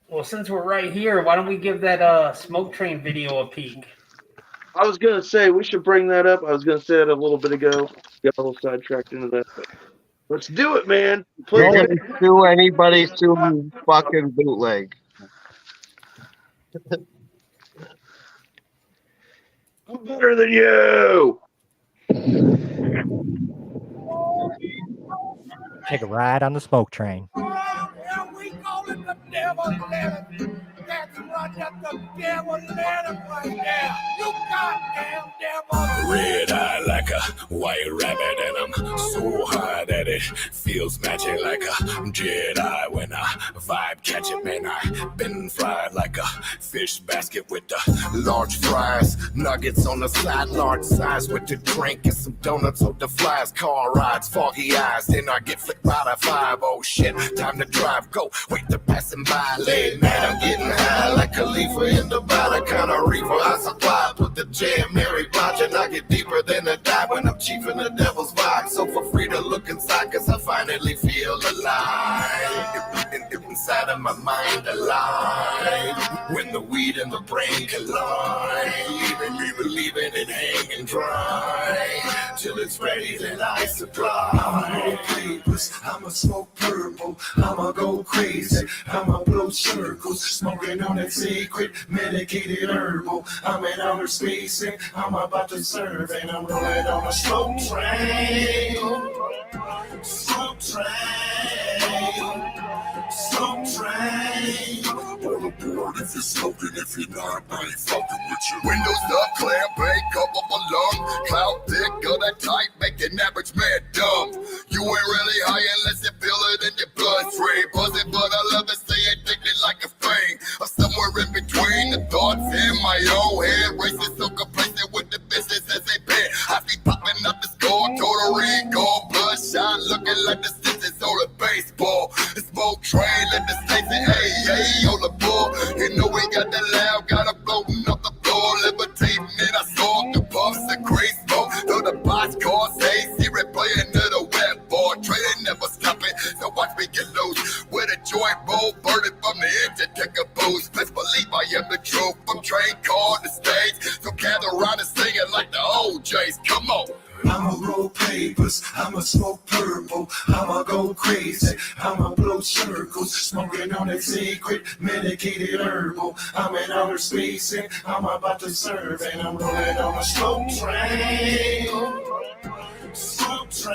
Well, since we're right here, why don't we give that Smoke Train video a peek? I was gonna say we should bring that up. I was gonna say it a little bit ago. Got a little sidetracked into that, but let's do it, man. Play No one sue anybody sue fucking bootleg. I'm better than you. Take a ride on the smoke train. We call it the devil letter. That's right, that's the devil letter right there. You goddamn devil. Red eye like a white rabbit, and I'm so high that it feels magic like a Jedi. When I vibe catch it, man, I bend fly like a fish basket with the large fries, nuggets on the side, large size with the drink and some donuts on the flies, car rides, foggy eyes, then I get flicked by the 5. Oh shit, time to drive, go, wait the passing by, late night, I'm getting high like a leafer in the bottle, kind of reefer I supply, put the jam, Mary Blige, and I get deeper than a dive when I'm chiefing the devil's vibe, so for free to look inside, cause I finally feel alive, inside of my mind alive, when the weed and the brain collide, leaving it hanging dry, till it's ready then I supply, papers, I'ma smoke purple, I'ma go crazy, I'ma blow circles, smoking on that secret, medicated herbal, I'm in outer space and I'm about to serve, and I'm rolling on a smoke train, smoke train, smoke train, all aboard if you're smoking, if you're not, I ain't fucking with you. Windows up, clear, bank up of a lung, cloud thick, gun that tight, make an average man dumb. You ain't really high unless you feel it in your bloodstream. Buzzing, but I love it, stay addicted like a thing. I'm somewhere in between the thoughts in my own head. Racing so complacent with the business as they been. I be popping up the score, total recall. Bloodshot looking like the Simpsons on the baseball. The smoke train, let the states say, hey, on the ball. You know we got the loud, got a floating up the floor. Levitating and I saw the puffs and gray smoke. Though the box cars, hey, see it playing to the web board. Trading never stopping, so watch me get loose. With a joint roll, burning from the engine, take a boost. Let's believe I am the truth. I'm trained, called the stage. So gather around and sing it like the OJs. Come on. I'ma roll papers, I'ma smoke purple, I'ma go crazy, I'ma blow circles, smoking on that secret, medicated herbal, I'm in outer space and I'm about to serve, and I'm rolling on a smoke train, smoke train,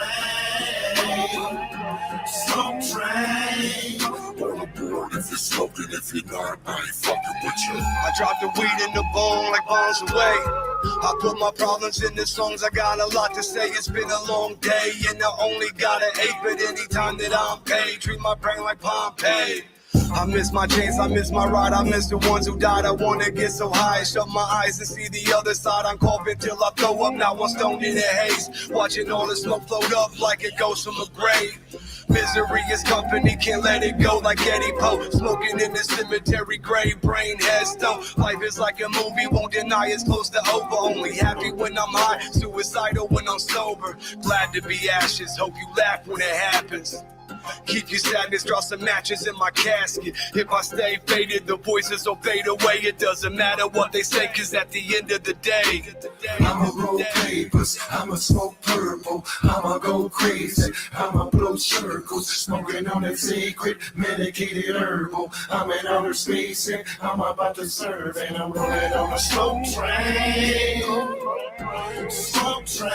smoke train, all aboard if you're smoking, if you're not, I ain't fucking with you. I dropped the weed in the bone like bombs away. I put my problems in the songs, I got a lot to say. It's been a long day and I only got an 8, but anytime that I'm paid, treat my brain like Pompeii. I miss my chains, I miss my ride, I miss the ones who died. I wanna get so high, shut my eyes and see the other side. I'm coughing till I throw up, now I'm stoned in the haze, watching all the smoke float up like it goes from a grave. Misery is company, can't let it go like Eddie Poe. Smoking in the cemetery grave, brain has stone. Life is like a movie, won't deny it's close to over. Only happy when I'm high, suicidal when I'm sober. Glad to be ashes, hope you laugh when it happens. Keep your sadness, draw some matches in my casket. If I stay faded, the voices will fade away. It doesn't matter what they say, cause at the end of the day, I'ma roll papers, I'ma smoke purple, I'ma go crazy, I'ma blow circles, smoking on that secret, medicated herbal, I'm in outer space and I'm about to serve, and I'm rolling on a smoke train, smoke train,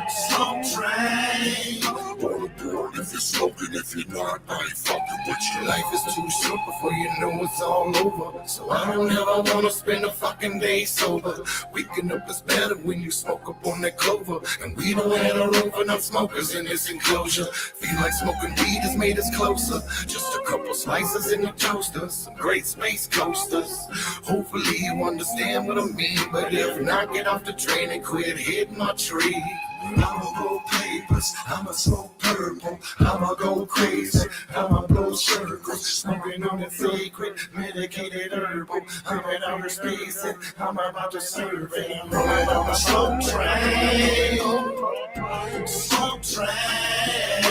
smoke train. All aboard if you're smoking, if you're not, I ain't fucking with you. Life is too short before you know it's all over, so I don't ever wanna spend a fucking day sober. Waking up is better when you smoke up on that clover, and we don't have a room for no smokers in this enclosure. Feel like smoking weed has made us closer. Just a couple slices in the toaster, some great space coasters. Hopefully you understand what I mean, but if not, get off the train and quit hitting my tree. I'ma roll papers, I'ma smoke purple, I'ma go crazy, I'ma blow circles, smoking on the secret, medicated herbal, I'm in outer space and I'm about to serve, and I'm rolling on a smoke train, smoke train,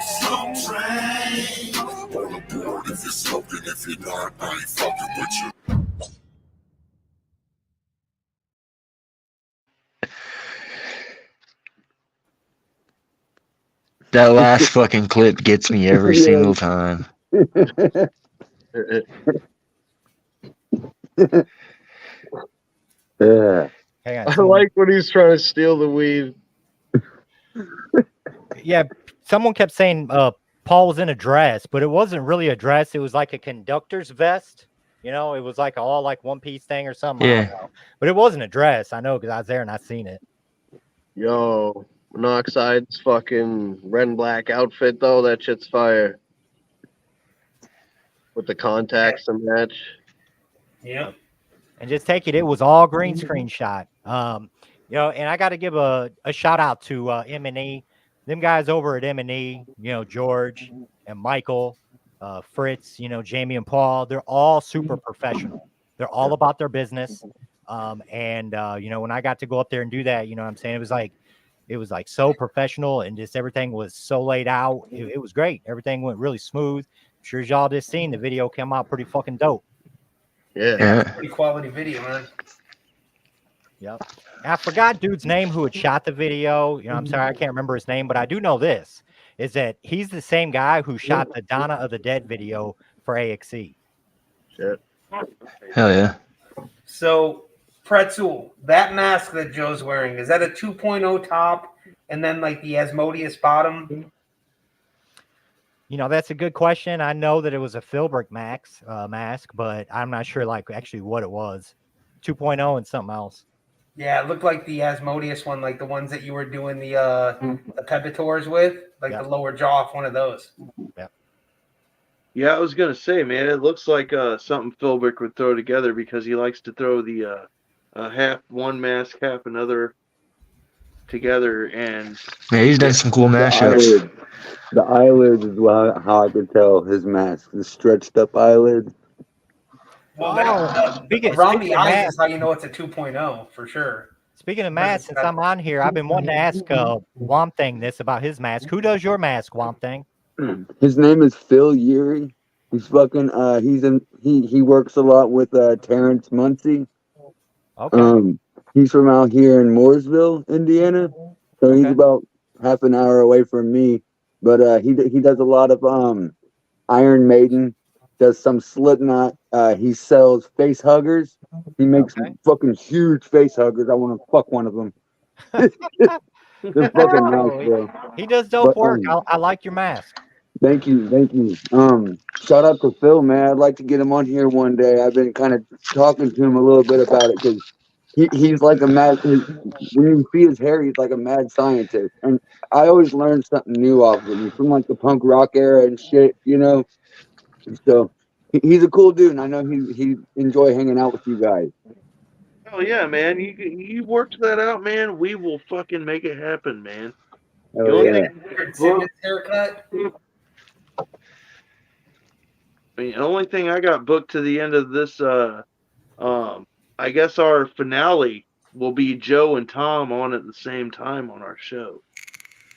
smoke train. All aboard if you're smoking, if you're not, I ain't fucking with you. That last fucking clip gets me every Yeah. single time. Yeah. Hang on, I like when he's trying to steal the weed. yeah, someone kept saying Paul was in a dress, but it wasn't really a dress. It was like a conductor's vest. You know, it was like all like one piece thing or something. I don't Yeah. know. But it wasn't a dress. I know because I was there and I seen it. Yo, Monoxide's fucking red and black outfit though, that shit's fire. With the contacts to match. Yeah. And just take it. It was all green screen shot. You know, and I got to give a shout out to M&E. Them guys over at M&E, you know, George and Michael, Fritz, you know, Jamie and Paul, they're all super professional. They're all about their business. You know, when I got to go up there and do that, you know what I'm saying? It was like so professional and just everything was so laid out. It was great. Everything went really smooth. I'm sure as y'all just seen, the video came out pretty fucking dope. Yeah, it's pretty quality video, man. Yep. I forgot dude's name who had shot the video. You know, I'm sorry, I can't remember his name, but I do know this is that he's the same guy who shot the Donna of the Dead video for AXE. Shit. Hell yeah. So, Pretxul, that mask that Joe's wearing, is that a 2.0 top and then like the Asmodeus bottom? You know, that's a good question. I know that it was a Philbrick mask, but I'm not sure like actually what it was. 2.0 and something else. Yeah, it looked like the Asmodeus one, like the ones that you were doing the Pebfx with, like the lower jaw off one of those. Yeah. Yeah, I was gonna say, man, it looks like something Philbrick would throw together because he likes to throw the half one mask, half another together, and Yeah, he's done some cool mashups. The eyelids is how I could tell his mask. The stretched up eyelids. Well, speaking the of eyes masks, is how you know it's a 2.0 for sure. Speaking of masks, since I'm on here, I've been wanting to ask Womp Thing this about his mask. Who does your mask, Womp Thing? His name is Phil Yeary. He's fucking he works a lot with Terrence Muncie. Okay. He's from out here in Mooresville, Indiana. So he's about half an hour away from me. But he does a lot of Iron Maiden, does some Slipknot. He sells face huggers. He makes fucking huge face huggers. I want to fuck one of them. They're fucking nice, bro. He does dope work. I like your mask. Thank you. Shout out to Phil, man. I'd like to get him on here one day. I've been kind of talking to him a little bit about it because he's like a mad. When you see his hair, he's like a mad scientist, and I always learn something new off of him. He's from like the punk rock era and shit, you know. So he's a cool dude, and I know he enjoy hanging out with you guys. Oh yeah, man, you worked that out, man. We will fucking make it happen, man. Oh, yeah. Haircut. I mean, the only thing I got booked to the end of this, I guess our finale will be Joe and Tom on at the same time on our show.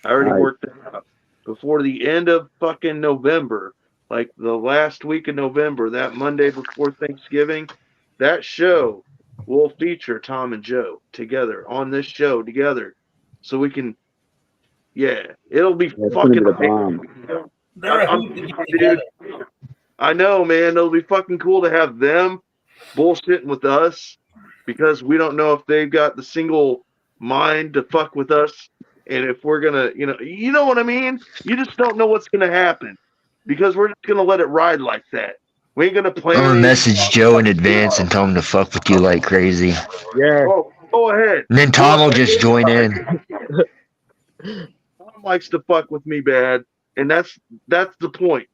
I already worked it out. Before the end of fucking November, like the last week of November, that Monday before Thanksgiving, that show will feature Tom and Joe together on this show together. So we can, it'll be fucking bomb. Dude, I know, man. It'll be fucking cool to have them bullshitting with us because we don't know if they've got the single mind to fuck with us, and if we're gonna, you know what I mean. You just don't know what's gonna happen because we're just gonna let it ride like that. We ain't gonna plan. I'm gonna message Joe in advance and tell him to fuck with you like crazy. Yeah. Oh, go ahead. And then Tom will just join in. Tom likes to fuck with me bad, and that's the point.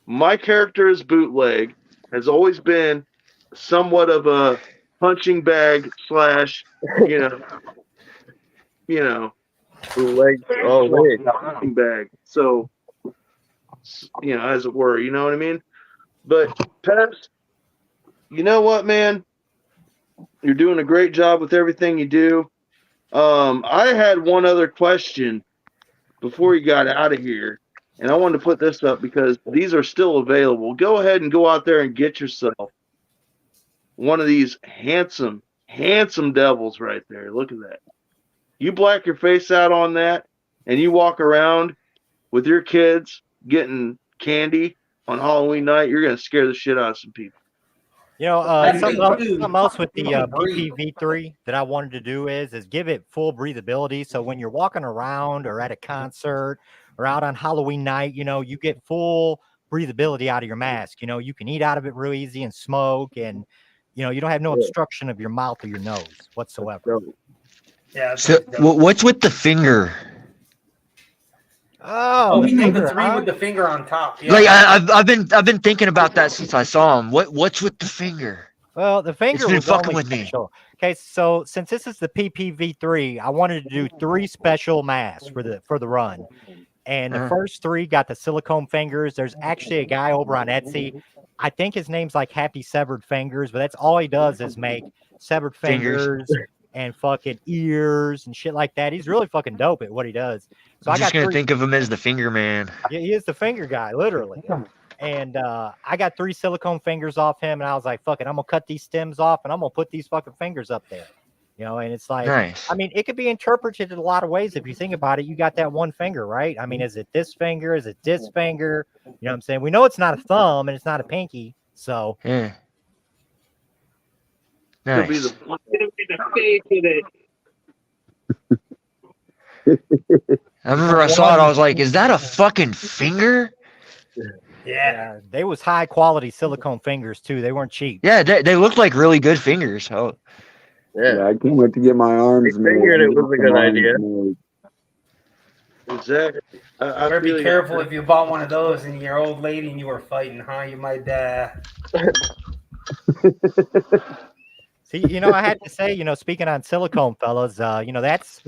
My character is Bootleg, has always been somewhat of a punching bag / Bootleg. Punching bag. So, as it were, you know what I mean? But, Peps, you know what, man? You're doing a great job with everything you do. I had one other question before you got out of here. And I wanted to put this up because these are still available. Go ahead and go out there and get yourself one of these handsome devils right there. Look at that. You black your face out on that and you walk around with your kids getting candy on Halloween night, you're gonna scare the shit out of some people. You know, That's something big, else with the too. PPV3 that I wanted to do is give it full breathability. So when you're walking around or at a concert or out on Halloween night, you know, you get full breathability out of your mask. You know, you can eat out of it real easy and smoke, and you know, you don't have no obstruction of your mouth or your nose whatsoever. Yeah. So what's with the finger? Oh, Oh, the he did finger, the three huh? with the finger on top. Yeah. Like I've been thinking about that since I saw him. What's with the finger? Well, the finger It's been was fucking only with me. special. Okay, so since this is the PPV3, I wanted to do 3 special masks for the run. And the first 3 got the silicone fingers. There's actually a guy over on Etsy. I think his name's like Happy Severed Fingers, but that's all he does is make severed fingers and fucking ears and shit like that. He's really fucking dope at what he does. So I'm I just got gonna 3. think of him as the finger man. Yeah, he is the finger guy, literally. And I got 3 silicone fingers off him, and I was like, fuck it, I'm gonna cut these stems off and I'm gonna put these fucking fingers up there. You know, and it's like, Nice. I mean, it could be interpreted in a lot of ways if you think about it. You got that one finger, right? I mean, is it this finger? Is it this finger? You know what I'm saying? We know it's not a thumb and it's not a pinky. So Yeah. It'll be Nice. the face of it. I remember I saw it. I was like, "Is that a fucking finger?" Yeah. They was high quality silicone fingers too. They weren't cheap. Yeah, they looked like really good fingers. Oh, Yeah, I can't wait to get my arms made. figured it was a good idea. Exactly. I Better be feel you. careful if you bought one of those and your old lady and you were fighting, huh? You might See, you know, I had to say, you know, speaking on silicone, fellas, you know, that's,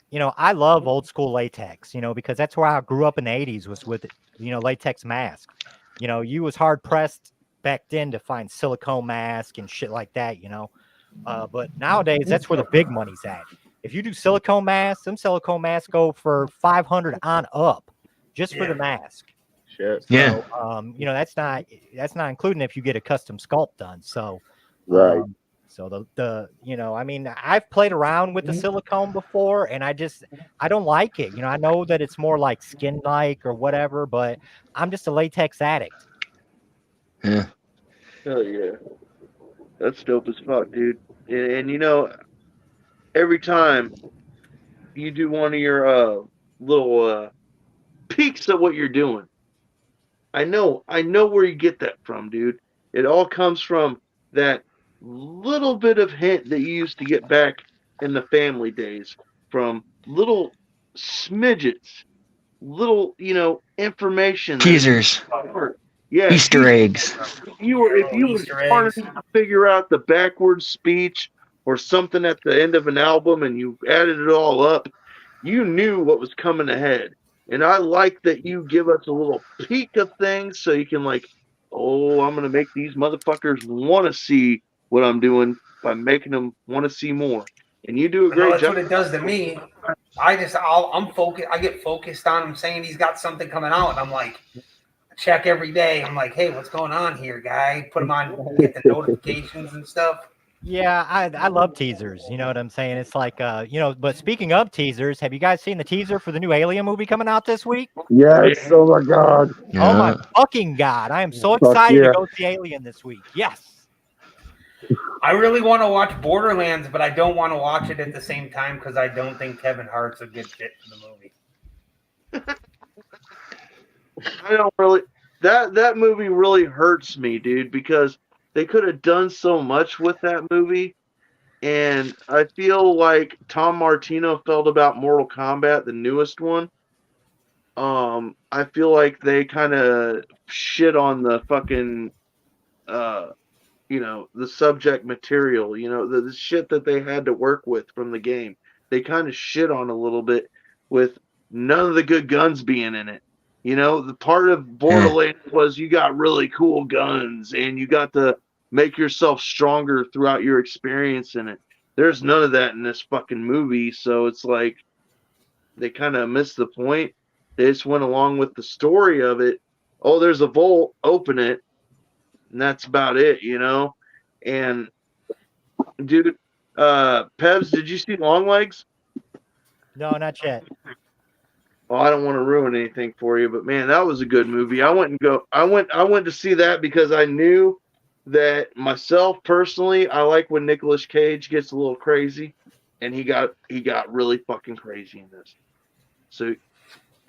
you know, I love old school latex, you know, because that's where I grew up in the 80s was with, you know, latex masks. You know, you was hard pressed back then to find silicone mask and shit like that, you know. But nowadays, that's where the big money's at. If you do silicone masks, some silicone masks go for 500 on up just for the mask. Shit. yeah. So, you know, that's not including if you get a custom sculpt done. So, Right. so the you know, I mean, I've played around with the silicone before, and I don't like it. You know, I know that it's more like skin like or whatever, but I'm just a latex addict. Yeah. Hell yeah. That's dope as fuck, dude. And you know, every time you do one of your little peeks at what you're doing, I know where you get that from, dude. It all comes from that little bit of hint that you used to get back in the family days from little smidgets, little, you know, information. Teasers. Yeah, Easter eggs. If you were smart enough to figure out the backwards speech or something at the end of an album and you added it all up, you knew what was coming ahead. And I like that you give us a little peek of things so you can like, oh, I'm gonna make these motherfuckers want to see what I'm doing by making them want to see more. And you do a great that's job. what it does to me. I'm focused. I get focused on him saying he's got something coming out, and I'm like, check every day. I'm like, hey, what's going on here, guy? Put them on, get the notifications and stuff. Yeah, I love teasers. You know what I'm saying? It's like, you know, but speaking of teasers, have you guys seen the teaser for the new Alien movie coming out this week? Yes. Oh my God. Yeah. Oh my fucking God. I am so Fuck excited yeah. to go see Alien this week. Yes. I really want to watch Borderlands, but I don't want to watch it at the same time because I don't think Kevin Hart's a good fit for the movie. I don't really. That movie really hurts me, dude, because they could have done so much with that movie, and I feel like Tom Martino felt about Mortal Kombat, the newest one. I feel like they kind of shit on the fucking, you know, the subject material, you know, the shit that they had to work with from the game. They kind of shit on a little bit with none of the good guns being in it. You know, the part of Borderlands was you got really cool guns and you got to make yourself stronger throughout your experience in it. There's none of that in this fucking movie, so it's like they kind of missed the point. They just went along with the story of it. Oh, there's a vault, open it, and that's about it, you know? And, dude, Pebs, did you see Longlegs? No, not yet. Well, I don't want to ruin anything for you, but man, that was a good movie. I went to see that because I knew that myself personally, I like when Nicolas Cage gets a little crazy, and he got really fucking crazy in this. So,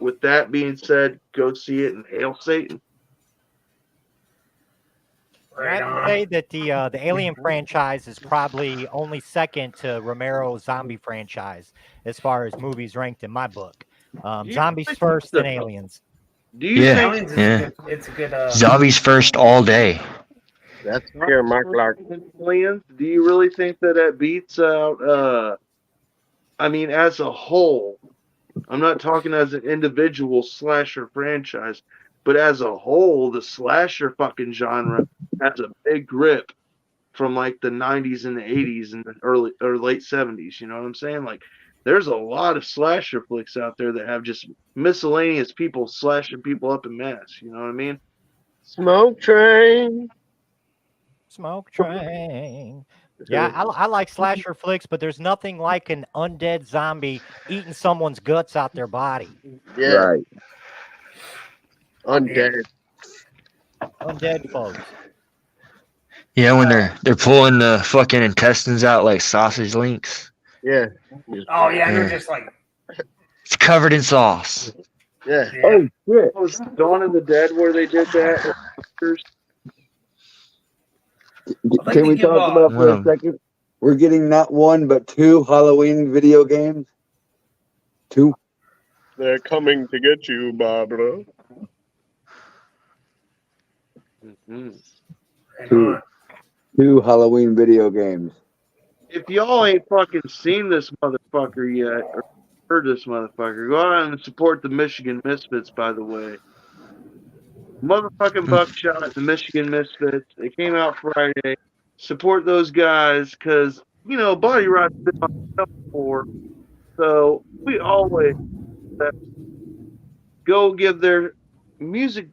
with that being said, go see it and hail Satan. Right I'd on. say that the Alien franchise is probably only second to Romero's zombie franchise as far as movies ranked in my book. Zombies first, then Aliens. Do you Yeah. think Aliens is Yeah. a good, it's a good Zombies first all day. That's pure Mark Clark. Aliens? Do you really think that that beats out? I mean, as a whole, I'm not talking as an individual slasher franchise, but as a whole, the slasher fucking genre has a big grip from like the 90s and the 80s and the early or late 70s. You know what I'm saying? Like, there's a lot of slasher flicks out there that have just miscellaneous people slashing people up in mass. You know what I mean? Smoke train. Smoke train. Yeah, I like slasher flicks, but there's nothing like an undead zombie eating someone's guts out their body. Yeah. Right. Undead. Undead folks. Yeah, when they're pulling the fucking intestines out like sausage links. Yeah. Oh yeah, they're Yeah. just like It's covered in sauce. Yeah. yeah. Oh shit! Was Dawn of the Dead where they did that? like Can to we give, talk about for a Well- second? We're getting not one but 2 Halloween video games. 2. They're coming to get you, Barbara. Mhm. Right Two. on. 2 Halloween video games. If y'all ain't fucking seen this motherfucker yet, or heard this motherfucker, go out and support the Michigan Misfits, by the way. Motherfucking Buckshot and the Michigan Misfits. They came out Friday. Support those guys, because, you know, Body Rot's been on the show before. So we always go give their music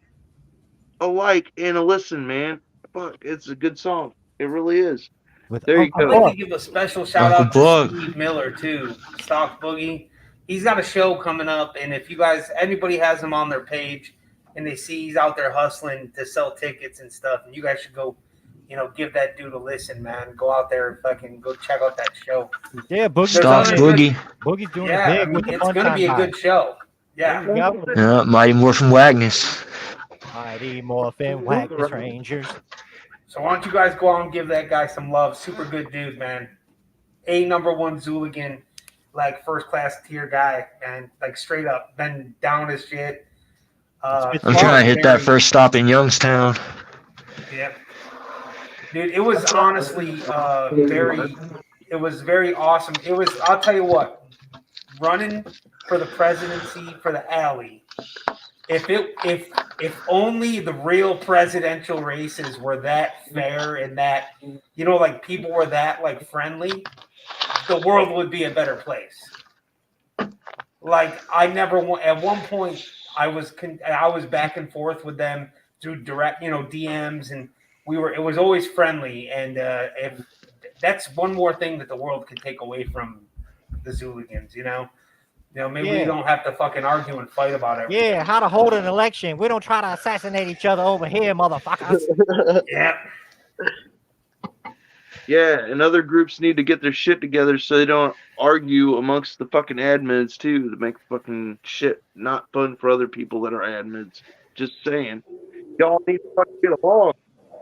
a like and a listen, man. Fuck, it's a good song. It really is. With There you Uncle I'd go. like to give a special shout Uncle out to Buck. Steve Miller too, Stock Boogie. He's got a show coming up, and if you guys, anybody has him on their page, and they see he's out there hustling to sell tickets and stuff, and you guys should go, you know, give that dude a listen, man. Go out there and fucking go check out that show. Yeah, Boogie's Stops other Boogie. Boogie's doing Yeah, it I big mean, with the it's gonna Sunshine be a High. good show. Yeah. There you go. Yeah, Mighty Morphin Wagnus. Mighty Morphin Wagnus Rangers. So why don't you guys go out and give that guy some love? Super good dude, man. #1 Zuligan, like first class tier guy, man. Like straight up, been down as shit. I'm trying to hit that first stop in Youngstown. Yeah. Dude, it was honestly it was very awesome. It was, I'll tell you what, running for the presidency for the alley. If only the real presidential races were that fair and that, you know, like people were that like friendly, the world would be a better place. Like I never at one point I was back and forth with them through direct, you know, DMs, and it was always friendly. And if that's one more thing that the world could take away from the Zuligans, you know, maybe we don't have to fucking argue and fight about it. Yeah, how to hold an election. We don't try to assassinate each other over here, motherfuckers. Yeah. Yeah, and other groups need to get their shit together so they don't argue amongst the fucking admins too to make fucking shit not fun for other people that are admins. Just saying. Y'all need to fucking get along.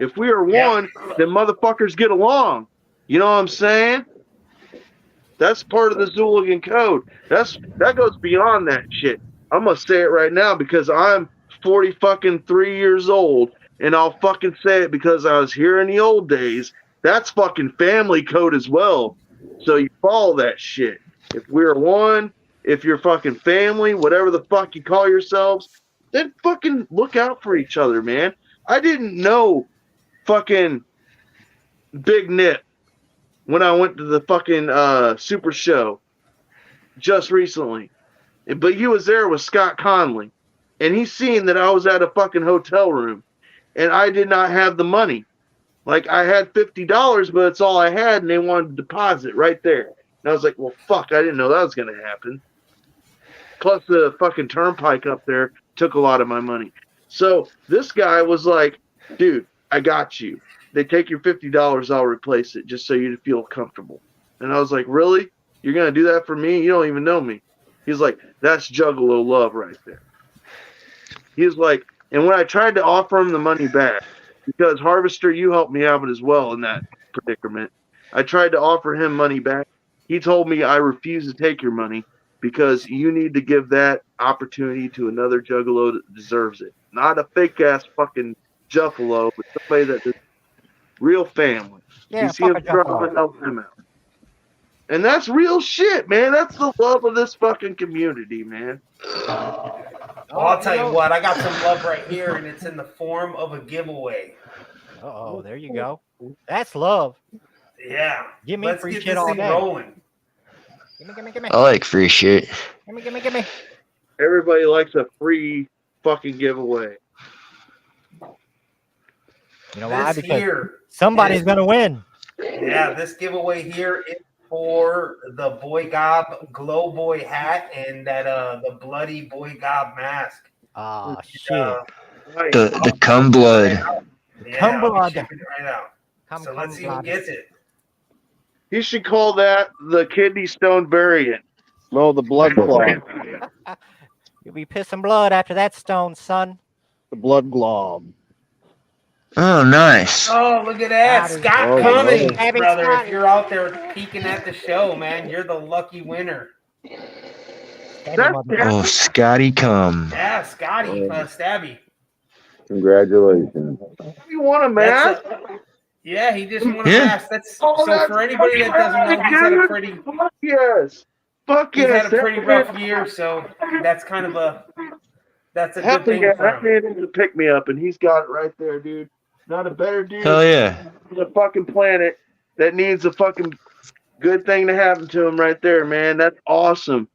If we are one, then motherfuckers get along. You know what I'm saying? That's part of the Zuligan code. That goes beyond that shit. I'm gonna say it right now because I'm 43 years old, and I'll fucking say it because I was here in the old days. That's fucking family code as well. So you follow that shit. If we're one, if you're fucking family, whatever the fuck you call yourselves, then fucking look out for each other, man. I didn't know fucking Big Nip when I went to the fucking Super Show just recently. But he was there with Scott Conley. And he seen that I was at a fucking hotel room. And I did not have the money. Like, I had $50, but it's all I had, and they wanted to deposit right there. And I was like, well, fuck, I didn't know that was going to happen. Plus the fucking turnpike up there took a lot of my money. So this guy was like, dude, I got you. They take your $50, I'll replace it just so you feel comfortable. And I was like, really? You're going to do that for me? You don't even know me. He's like, that's Juggalo love right there. He was like, and when I tried to offer him the money back, because Harvester, you helped me out as well in that predicament. I tried to offer him money back. He told me I refuse to take your money because you need to give that opportunity to another Juggalo that deserves it. Not a fake-ass fucking Juffalo, but somebody that is real family. Yeah, you see him struggle and help him out. And that's real shit, man. That's the love of this fucking community, man. Well, I'll tell you what, I got some love right here, and it's in the form of a giveaway. Oh, there you go. That's love. Yeah. Give me Let's free get shit this all thing day. rolling. Give me. I like free shit. Give me. Everybody likes a free fucking giveaway. You know why? This Because here somebody's going to win. Yeah, this giveaway here is for the Boy Gob Glow Boy hat and that the bloody Boy Gob mask. Ah, shit. The cum blood. Yeah, Cum I'll be blood. shipping it right out. So let's see who gets it. You should call that the kidney stone variant. No, the blood clot. You'll be pissing blood after that stone, son. The blood glob. Oh, nice. Oh, look at that. That is- Scott Oh, Cummings, Having brother. Scott. If you're out there peeking at the show, man, you're the lucky winner. Oh, Scotty cum. Yeah, Scotty, Stabby. Congratulations. You want a mask? Yeah, he just won a Yeah. mask. That's so for anybody that doesn't know, he's had a pretty Yes. Fuck he's yes. had a pretty rough year, so that's kind of a good Hell thing yeah, for that him. man is a pick me up, and he's got it right there, dude. Not a better dude Hell yeah. on the fucking planet that needs a fucking good thing to happen to him right there, man. That's awesome.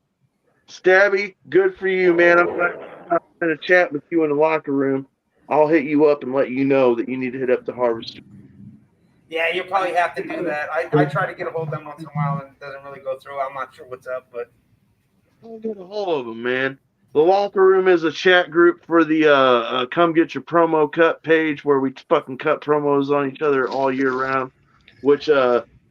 Stabby, good for you, man. I'm going to chat with you in the locker room. I'll hit you up and let you know that you need to hit up the Harvester. Yeah, you'll probably have to do that. I try to get a hold of them once in a while, and it doesn't really go through. I'm not sure what's up, but I'll get a hold of them, man. The locker room is a chat group for the come get your promo cut page where we fucking cut promos on each other all year round, which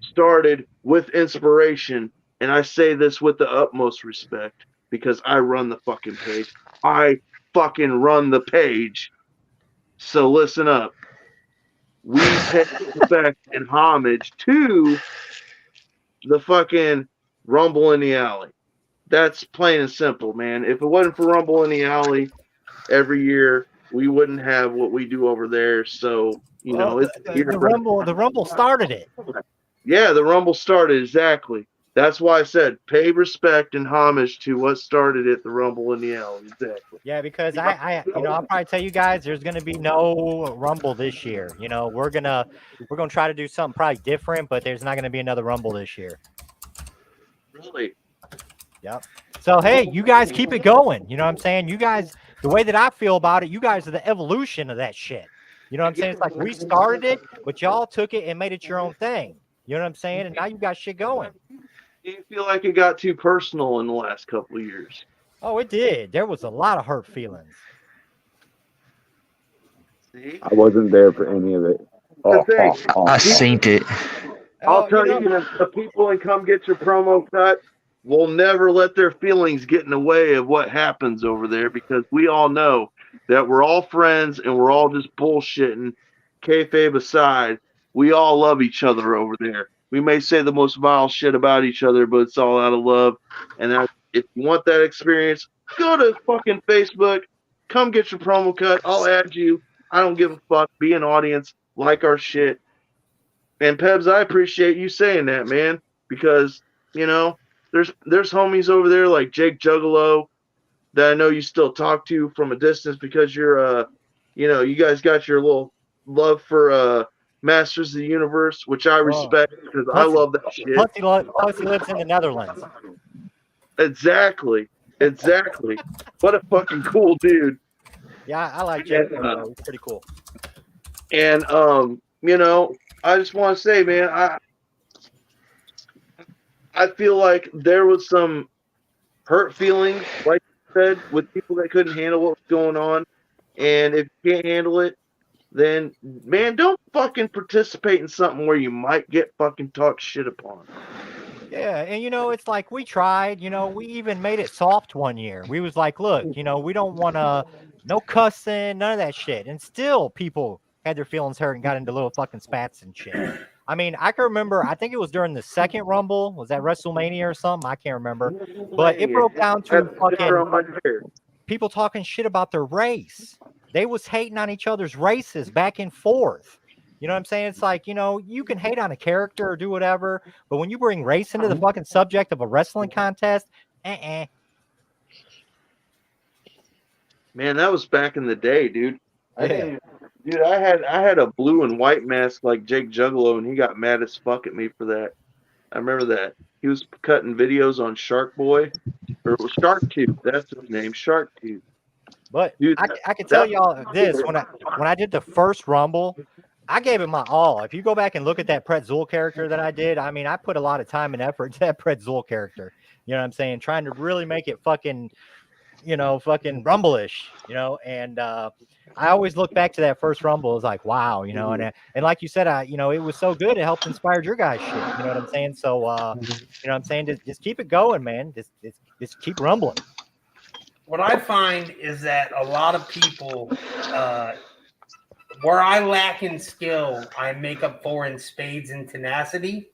started with inspiration. And I say this with the utmost respect because I run the fucking page. I fucking run the page. So listen up. We pay respect and homage to the fucking Rumble in the Alley. That's plain and simple, man. If it wasn't for Rumble in the Alley every year, we wouldn't have what we do over there. So, you know, it's the Rumble started it. Yeah, the Rumble started, exactly. That's why I said pay respect and homage to what started it, the Rumble in the Alley. Exactly. Yeah, because I'll probably tell you guys there's gonna be no Rumble this year. You know, we're gonna try to do something probably different, but there's not gonna be another Rumble this year. Really? Yep. So hey, you guys keep it going. You know what I'm saying? You guys, the way that I feel about it, you guys are the evolution of that shit. You know what I'm saying? It's like we started it, but y'all took it and made it your own thing. You know what I'm saying? And now you got shit going. Do you feel like it got too personal in the last couple of years? Oh, it did. There was a lot of hurt feelings. See? I wasn't there for any of it. I seen it. I'll tell you, the people in Come Get Your Promo Cut will never let their feelings get in the way of what happens over there because we all know that we're all friends and we're all just bullshitting. Kayfabe aside, we all love each other over there. We may say the most vile shit about each other, but it's all out of love. And if you want that experience, go to fucking Facebook. Come Get Your Promo Cut. I'll add you. I don't give a fuck. Be an audience. Like our shit. And Pebs, I appreciate you saying that, man. Because, you know, there's homies over there like Jake Juggalo that I know you still talk to from a distance because you're, you know, you guys got your little love for Masters of the Universe, which I respect because I love that shit. Pussy lives in the Netherlands. Exactly. What a fucking cool dude. Yeah, I like Jake. He's pretty cool. And you know, I just want to say, man, I feel like there was some hurt feelings, like said, with people that couldn't handle what was going on. And if you can't handle it, then, man, don't fucking participate in something where you might get fucking talked shit upon. Yeah, and it's like we tried, we even made it soft one year. We was like, look, we don't want to, no cussing, none of that shit. And still people had their feelings hurt and got into little fucking spats and shit. I mean, I can remember, I think it was during the second Rumble. Was that WrestleMania or something? I can't remember. But it broke down to fucking people talking shit about their race. They was hating on each other's races back and forth. You know what I'm saying? It's like, you can hate on a character or do whatever, but when you bring race into the fucking subject of a wrestling contest, Man, that was back in the day, dude. I had a blue and white mask like Jake Juggalo, and he got mad as fuck at me for that. I remember that. He was cutting videos on Shark Boy, or it was Shark Tooth. That's his name, Shark Tooth. But dude, I can tell y'all this, when I did the first Rumble, I gave it my all. If you go back and look at that Pretxul character that I did, I mean, I put a lot of time and effort into that Pretxul character. You know what I'm saying? Trying to really make it fucking, fucking Rumble-ish, and I always look back to that first Rumble as like, wow, and like you said, it was so good. It helped inspire your guys' shit. You know what I'm saying? So, you know what I'm saying? Just keep it going, man. Just keep rumbling. What I find is that a lot of people, where I lack in skill, I make up for in spades and tenacity.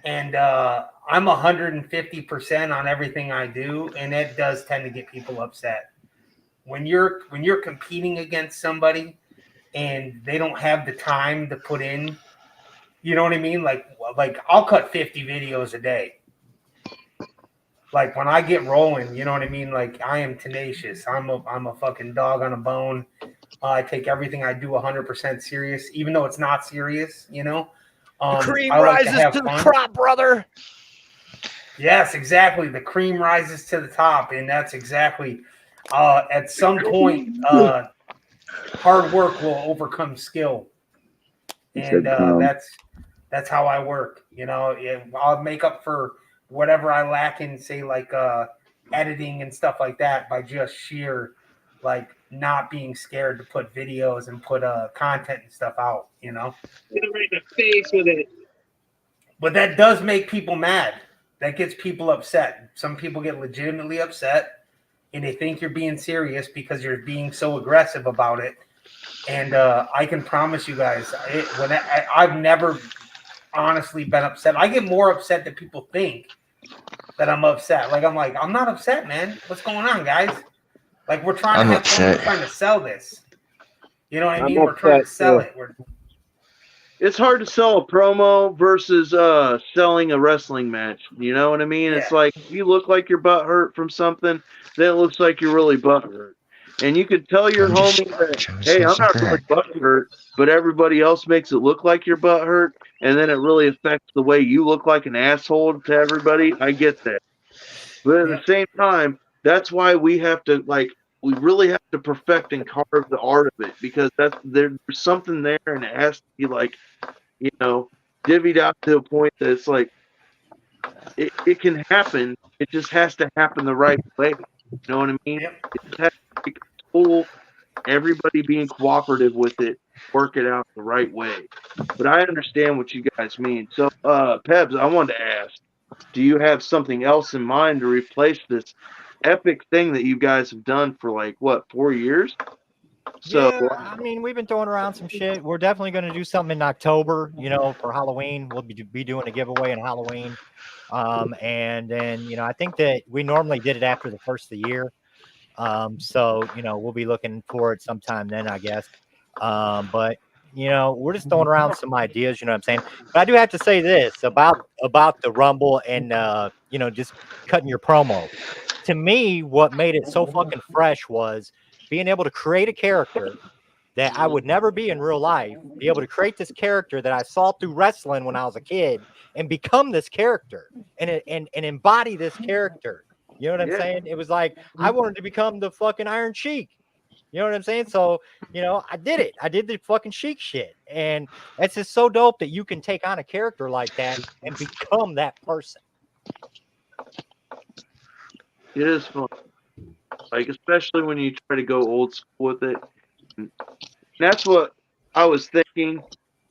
And I'm 150% on everything I do, and it does tend to get people upset. When you're competing against somebody and they don't have the time to put in, you know what I mean? Like I'll cut 50 videos a day. Like when I get rolling, you know what I mean? Like I am tenacious. I'm a fucking dog on a bone. I take everything I do 100% serious, even though it's not serious, The cream rises to the crop, brother. Yes, exactly. The cream rises to the top, and that's exactly at some point hard work will overcome skill. And that's how I work. I'll make up for whatever I lack in, say, like editing and stuff like that by just sheer not being scared to put videos and put content and stuff out, Get right in the face with it. But that does make people mad. That gets people upset. Some people get legitimately upset, and they think you're being serious because you're being so aggressive about it. And I can promise you guys, I've never honestly been upset. I get more upset than people think that I'm upset. I'm not upset, man. What's going on, guys? We're trying to trying to sell this. You know what I mean? We're trying to sell it. It's hard to sell a promo versus selling a wrestling match. You know what I mean? Yeah. It's like if you look like your butt hurt from something, then it looks like you're really butt hurt. And you could tell your homie that, hey, I'm not really butt hurt, but everybody else makes it look like you're butt hurt, and then it really affects the way you look like an asshole to everybody. I get that. But at the same time, that's why we have to, we really have to perfect and carve the art of it, because there's something there, and it has to be divvied out to a point that it's like it can happen. It just has to happen the right way. You know what I mean? Yep. It just has to be cool. Everybody being cooperative with it, work it out the right way. But I understand what you guys mean. So, Pebs, I wanted to ask, do you have something else in mind to replace this epic thing that you guys have done for 4 years? So yeah, I mean, we've been throwing around some shit. We're definitely going to do something in October, for Halloween. We'll be doing a giveaway on Halloween. And then, I think that we normally did it after the first of the year. So, we'll be looking for it sometime then, I guess. But, we're just throwing around some ideas, you know what I'm saying? But I do have to say this about the Rumble and, just cutting your promo. To me, what made it so fucking fresh was being able to create a character that I would never be in real life, be able to create this character that I saw through wrestling when I was a kid and become this character and embody this character. You know what I'm saying? It was like, I wanted to become the fucking Iron Sheik. You know what I'm saying? So, I did it. I did the fucking Sheik shit. And it's just so dope that you can take on a character like that and become that person. It is fun. like especially when you try to go old school with it. And that's what I was thinking.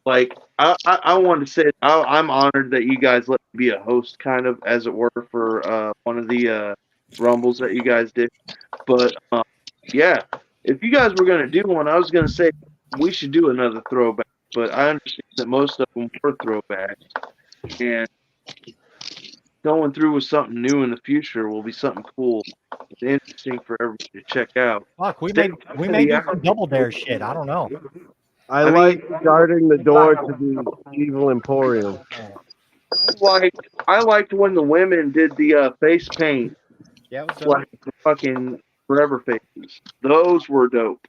Like I wanted to say I'm honored that you guys let me be a host, kind of as it were, for one of the rumbles that you guys did. But yeah, if you guys were gonna do one, I was gonna say we should do another throwback. But I understand that most of them were throwbacks, and going through with something new in the future will be something cool and interesting for everybody to check out. Fuck, we may do some double dare shit. I don't know. I like guarding the door to the Evil Emporium. I liked when the women did the face paint, Yeah, it was dope. like the fucking forever faces. Those were dope.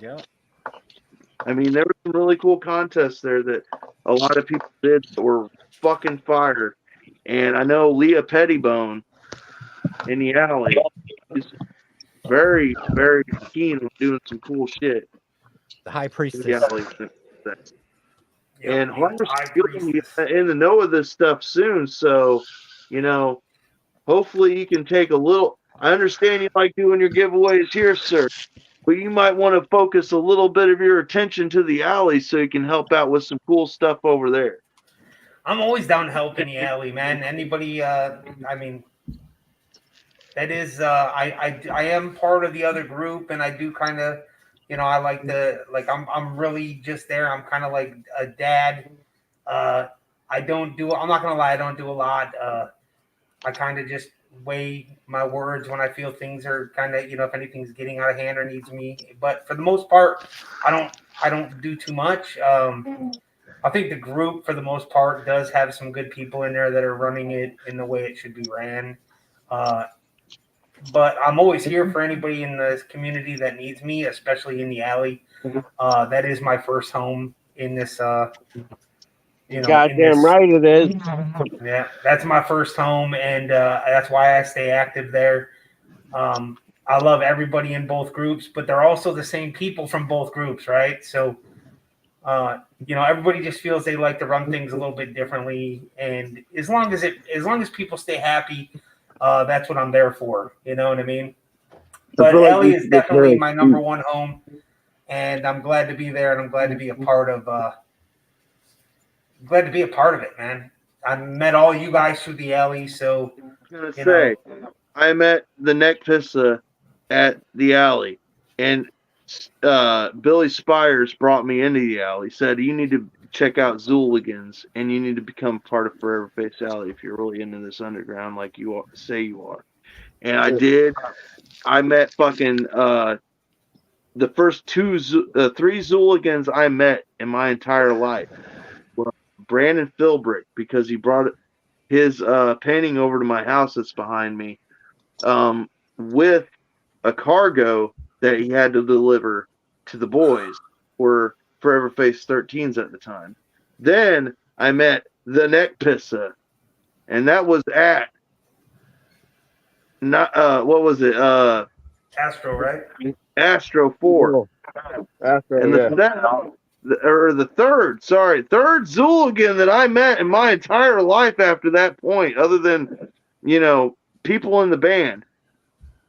Yeah. I mean, there were some really cool contests there that a lot of people did that were fucking fire. And I know Leah Pettibone in the alley is very, very keen on doing some cool shit. The high priestess. And Harvest in the know of this stuff soon, so hopefully you can take a little. I understand you like doing your giveaways here, sir, but you might want to focus a little bit of your attention to the alley so you can help out with some cool stuff over there. I'm always down to help in the alley, man. Anybody, I mean, that is, I am part of the other group, and I do kind of, I like to, I'm really just there. I'm kind of like a dad. I'm not going to lie, I don't do a lot. I kind of just weigh my words when I feel things are kind of, if anything's getting out of hand or needs me. But for the most part, I don't do too much. I think the group, for the most part, does have some good people in there that are running it in the way it should be ran. But I'm always here for anybody in the community that needs me, especially in the alley. That is my first home in this. Goddamn right it is. Yeah, that's my first home, and that's why I stay active there. I love everybody in both groups, but they're also the same people from both groups, right? So, everybody just feels they like to run things a little bit differently, and as long as people stay happy, that's what I'm there for. You know what I mean? But Ellie is definitely my number one home, and I'm glad to be there, and I'm glad to be a part of. Glad to be a part of it, man. I met all you guys through the alley, so I met the Neck Pissa at the alley, and Billy Spires brought me into the alley. Said you need to check out XULIGAN's, and you need to become part of Forever Face Alley if you're really into this underground, like you say you are. And I did. I met fucking the first three XULIGAN's I met in my entire life. Brandon Philbrick, because he brought his painting over to my house that's behind me with a cargo that he had to deliver to the boys for Forever Face 13s at the time. Then I met the Neck Pissa, and that was at what was it? Astro, right? Astro 4. Astro, and the third XULIGAN that I met in my entire life after that point, other than, people in the band,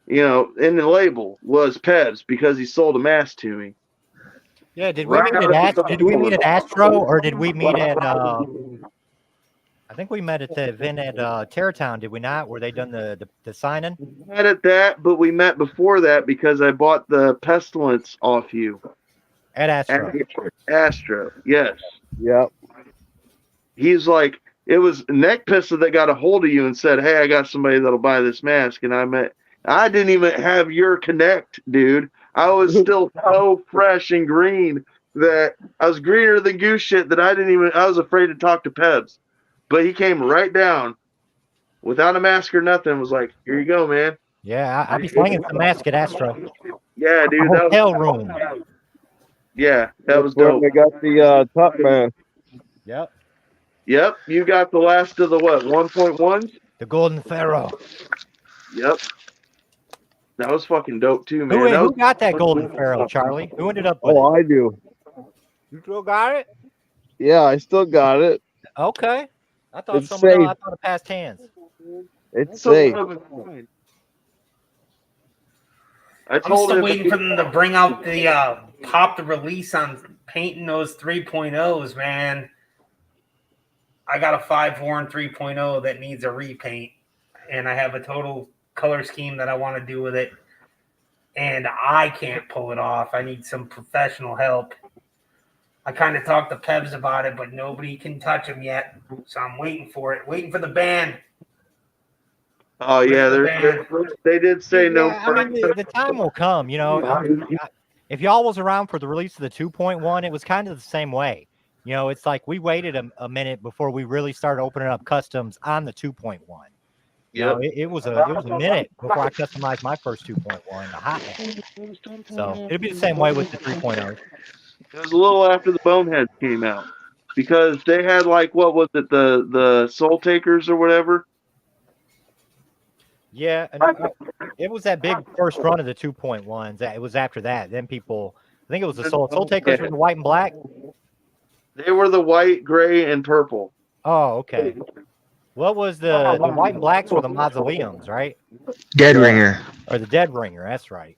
in the label, was Pebfx, because he sold a mask to me. Yeah, did we meet at Astro, or did we meet at I think we met at the event at Terratown, did we not? Where they done the signing? We met at that, but we met before that because I bought the Pestilence off you. At Astro. Astro, yes. Yep. He's like, it was Neck Pissa that got a hold of you and said, hey, I got somebody that'll buy this mask. And I didn't even have your connect, dude. I was still so fresh and green that I was greener than goose shit that I was afraid to talk to Pebfx. But he came right down without a mask or nothing and was like, here you go, man. Yeah, I'll be slinging the mask at Astro. Yeah, dude. Hotel room. Yeah, that was dope. They got the top man. Yep. Yep, you got the last of the what, 1.1s? The Golden Pharaoh. Yep. That was fucking dope too, man. Who got that Golden Pharaoh, Charlie? Who ended up with it? I do. You still got it? Yeah, I still got it. Okay. I thought It's someone else, safe. I thought it passed hands. It's safe. I'm told still him waiting for them to bring out the pop the release on painting those 3.0s, man. I got a 5 Horn 3.0 that needs a repaint, and I have a total color scheme that I want to do with it, and I can't pull it off. I need some professional help. I kind of talked to Pebs about it, but nobody can touch him yet, so I'm waiting for it. Waiting for the band. Oh yeah, they did say no. I mean, the time will come. You know, if y'all was around for the release of the 2.1, it was kind of the same way. You know, it's like we waited a minute before we really started opening up customs on the 2.1. You know, it was a minute before I customized my first 2.1, the hot hand. So it'll be the same way with the 3.0. It was a little after the Boneheads came out because they had like what was it, the Soul Takers or whatever. Yeah, and it was that big first run of the 2.1s. It was after that. Then people, I think it was the Soul Takers were the white and black. They were the white, gray, and purple. Oh, okay. What was the white and blacks were the mausoleums, right? Dead Ringer. Or the Dead Ringer, that's right.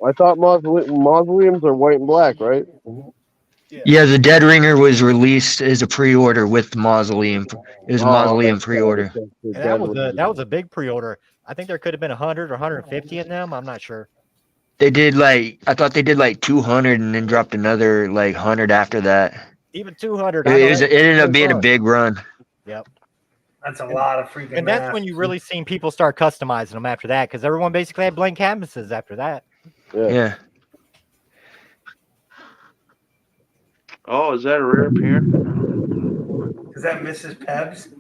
I thought mausoleums are white and black, right? Yeah, the Dead Ringer was released as a pre-order with the Mausoleum. It was a Mausoleum pre-order. And that was a big pre-order. I think there could have been 100 or 150 in them. I'm not sure. They did I thought they did like 200 and then dropped another like 100 after that. Even 200. It ended up being a big run. Yep. That's a lot of freaking. And that's when you really seen people start customizing them after that, because everyone basically had blank canvases after that. Yeah. Oh, is that a rare appearance? Is that Mrs. Pebs?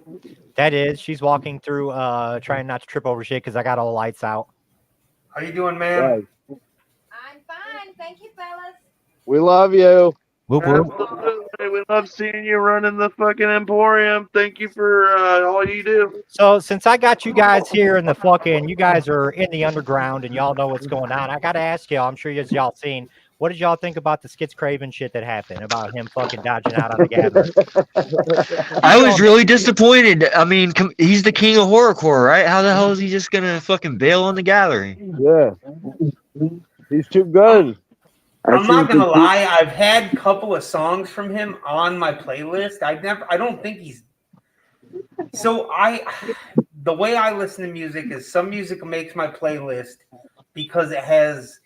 That is. She's walking through, trying not to trip over shit because I got all the lights out. How you doing, man? I'm fine. Thank you, fellas. We love you. Whoop, whoop. Absolutely. We love seeing you running the fucking Emporium. Thank you for all you do. So since I got you guys here in the fucking, you guys are in the underground and y'all know what's going on, I got to ask y'all, I'm sure y'all seen, what did y'all think about the Skits Craven shit that happened about him fucking dodging out on the gathering? I was really disappointed. I mean, he's the king of horrorcore, right? How the hell is he just gonna fucking bail on the gathering? Yeah, he's too good. I'm not gonna lie. I've had a couple of songs from him on my playlist. I don't think he's. So the way I listen to music is some music makes my playlist because it has.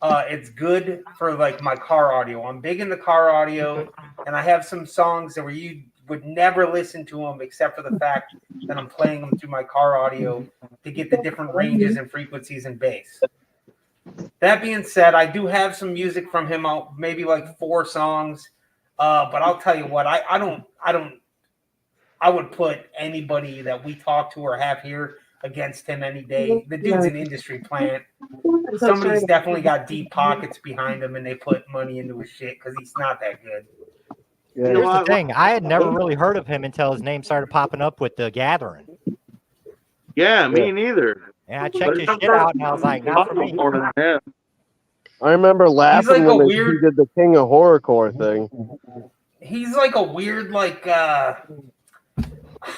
It's good for like my car audio. I'm big into car audio, and I have some songs that where you would never listen to them except for the fact that I'm playing them through my car audio to get the different ranges and frequencies and bass. That being said, I do have some music from him, maybe like 4 songs. But I'll tell you what, I would put anybody that we talk to or have here against him any day. The dude's an industry plant. Somebody's definitely got deep pockets behind him and they put money into his shit because he's not that good. Here's the thing. I had never really heard of him until his name started popping up with the gathering. Yeah, me neither. And I checked his shit out and I was like, not for me. I remember laughing when he did the King of Horrorcore thing. He's like a weird,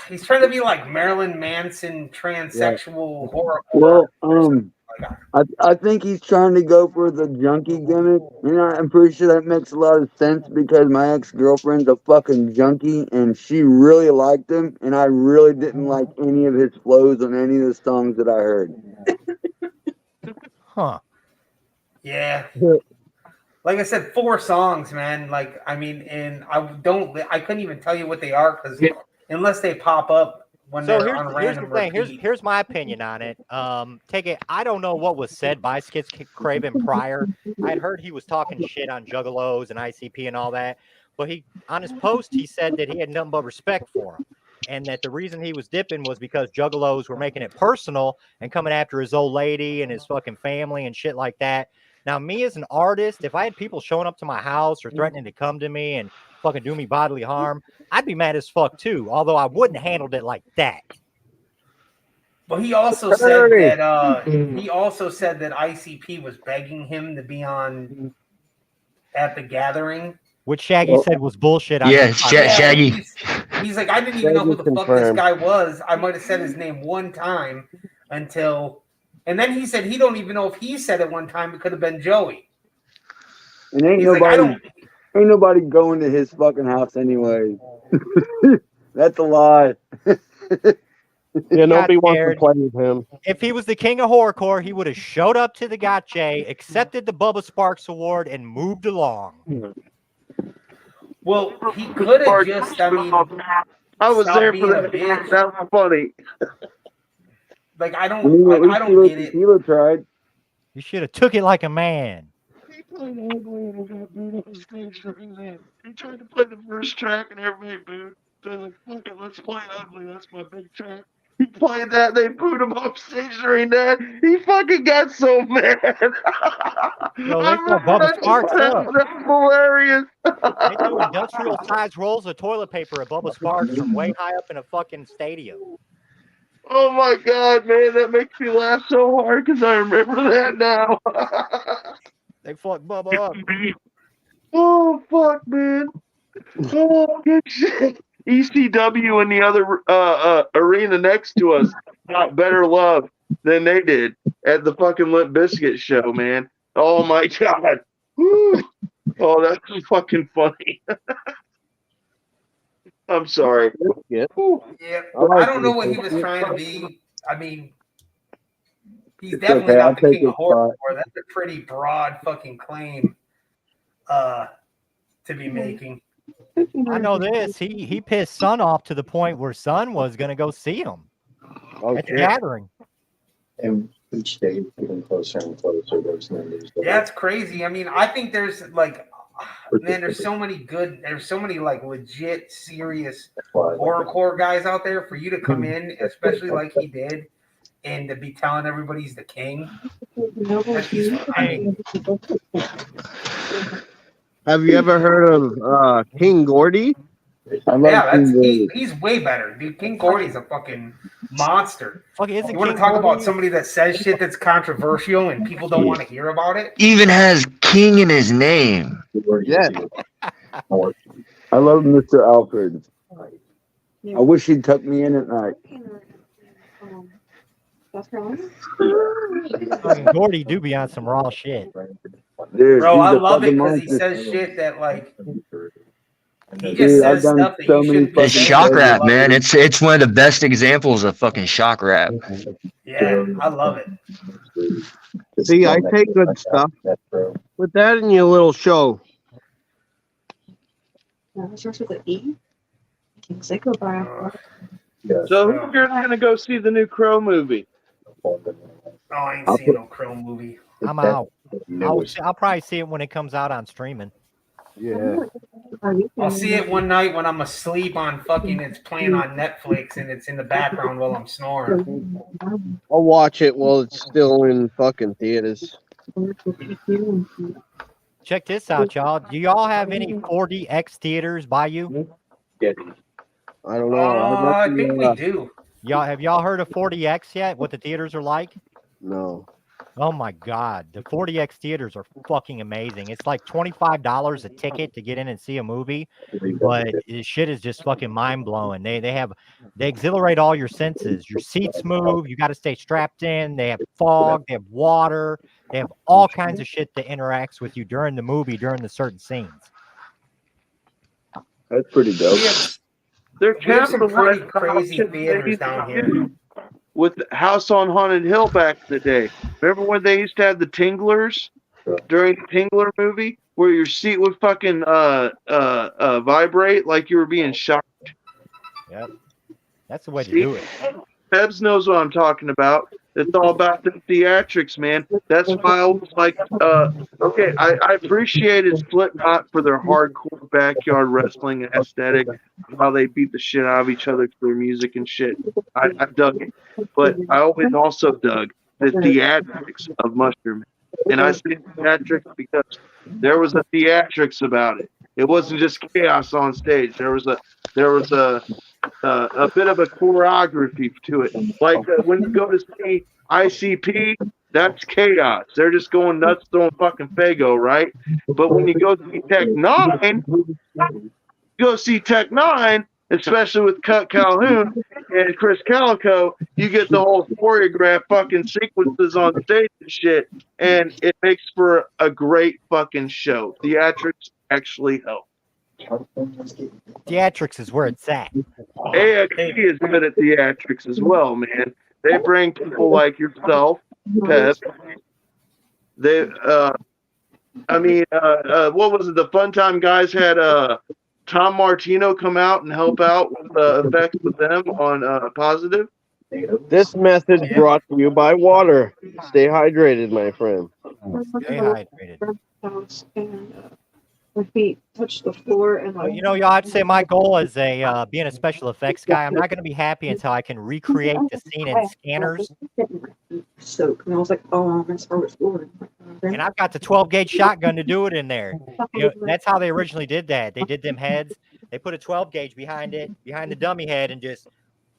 he's trying to be like Marilyn Manson, transsexual horror. Well, I think he's trying to go for the junkie gimmick. You know, I'm pretty sure that makes a lot of sense because my ex-girlfriend's a fucking junkie and she really liked him, and I really didn't like any of his flows on any of the songs that I heard. Huh. Yeah. Like I said, 4 songs, man. Like, I mean, and I couldn't even tell you what they are because unless they pop up when they're on random repeat. Here's my opinion on it. I don't know what was said by Skits Craven prior. I'd heard he was talking shit on Juggalos and ICP and all that, but on his post he said that he had nothing but respect for him, and that the reason he was dipping was because Juggalos were making it personal and coming after his old lady and his fucking family and shit like that. Now, me as an artist, if I had people showing up to my house or threatening to come to me and fucking do me bodily harm, I'd be mad as fuck too, although I wouldn't have handled it like that. But he also said that ICP was begging him to be on at the gathering, which Shaggy said was bullshit. Shaggy. He's like, I didn't even know who the fuck this guy was. I might have said his name one time until And then he said he don't even know if he said it one time. It could have been Joey. And ain't He's like, I don't. ain't nobody going to his fucking house anyway. That's a lie. Yeah, nobody wants to scared. play with him. If he was the king of horrorcore, he would have showed up to the Gotcha, accepted the Bubba Sparks Award, and moved along. Well, he could have just. I mean, I was stop there being for a that. bitch. That was funny. Like I I don't. mean, at Like, I least don't get it. Tequila tried. You should have took it like a man. He played ugly and got booed on stage during that. He tried to play the first track and everybody booed. They're like, fuck it, let's play ugly. That's my big track. He played that, they booed him off stage during that. He fucking got so mad. Yo, they throw Bubba Sparks up. That's hilarious. They threw industrial sized rolls of toilet paper at Bubba Sparks from way high up in a fucking stadium. Oh my god, man, that makes me laugh so hard because I remember that now. They fucked Bubba up. Oh fuck, man. Oh good shit. ECW and the other arena next to us got better love than they did at the fucking Limp Bizkit show, man. Oh my god. Woo. Oh, that's fucking funny. I'm sorry. Yeah. Yeah, I don't know what he was trying to be. I mean, he's definitely okay, not I'll the take king of his horror. spot. That's a pretty broad fucking claim to be making. I know this. He pissed Son off to the point where Son was going to go see him at the gathering. And each day getting closer and closer, those numbers. Yeah, it's crazy. I mean, I think there's like, man, there's so many like legit, serious horrorcore guys out there for you to come in, especially like he did, and to be telling everybody he's the king. That's just, I mean, Have you ever heard of King Gordy? He's way better, dude. King Gordy's a fucking monster. You want to talk about somebody that says shit that's controversial and people don't want to hear about it? Even has King in his name. Yeah. I love Mr. Alfred. I wish he'd tuck me in at night. Fucking Gordy do be on some raw shit. Dude, Bro, I he's a love it fucking because he monster. says shit that like he just Dude, I've says done stuff that so you many shouldn't be It's fucking shock saying. rap, man. It's one of the best examples of fucking shock rap. Yeah, I love it. See, I take good stuff. Put that in your little show. It starts with an E. Psychopath. So who's gonna go see the new Crow movie? Oh, I ain't seen no Crow movie. I'm out. I'll probably see it when it comes out on streaming. Yeah. I'll see it one night when I'm asleep on fucking. It's playing on Netflix and it's in the background while I'm snoring. I'll watch it while it's still in fucking theaters. Check this out, y'all. Do y'all have any 4DX theaters by you? I don't know. I think we do. Have y'all heard of 4DX yet? What the theaters are like? No. Oh my God, the 4DX theaters are fucking amazing. It's like $25 a ticket to get in and see a movie, but this shit is just fucking mind blowing. They exhilarate all your senses. Your seats move. You got to stay strapped in. They have fog. They have water. They have all kinds of shit that interacts with you during the movie during the certain scenes. That's pretty dope. They're We have some pretty capitalizing crazy on theaters down here. with House on Haunted Hill back in the day. Remember when they used to have the Tinglers during the Tingler movie, where your seat would fucking vibrate like you were being shocked? Yep, that's the way to do it. Pebs knows what I'm talking about. It's all about the theatrics, man. That's why I was like, okay, I appreciated Slipknot for their hardcore backyard wrestling aesthetic, how they beat the shit out of each other to their music and shit. I dug it. But I always also dug the theatrics of Mushroom. And I say theatrics because there was a theatrics about it. It wasn't just chaos on stage. There was a bit of a choreography to it. Like when you go to see ICP, that's chaos. They're just going nuts throwing fucking Fago, right? But when you go see Tech 9, especially with Cut Calhoun and Chris Calico, you get the whole choreographed fucking sequences on stage and shit, and it makes for a great fucking show. Theatrics actually help. Theatrics is where it's at. AXT is good at theatrics as well, man. They bring people like yourself, Pep. They, what was it? The Fun Time guys had Tom Martino come out and help out with the effects with them on Positive. This message brought to you by water. Stay hydrated, my friend. Stay hydrated. My feet touch the floor, and you know, y'all, I'd say my goal as a being a special effects guy, I'm not going to be happy until I can recreate the scene in scanners. Soak, and I was like, "Oh, I'm gonna start with floor." And I've got the 12 gauge shotgun to do it in there. You know, that's how they originally did that. They did them heads. They put a 12 gauge behind it, behind the dummy head, and just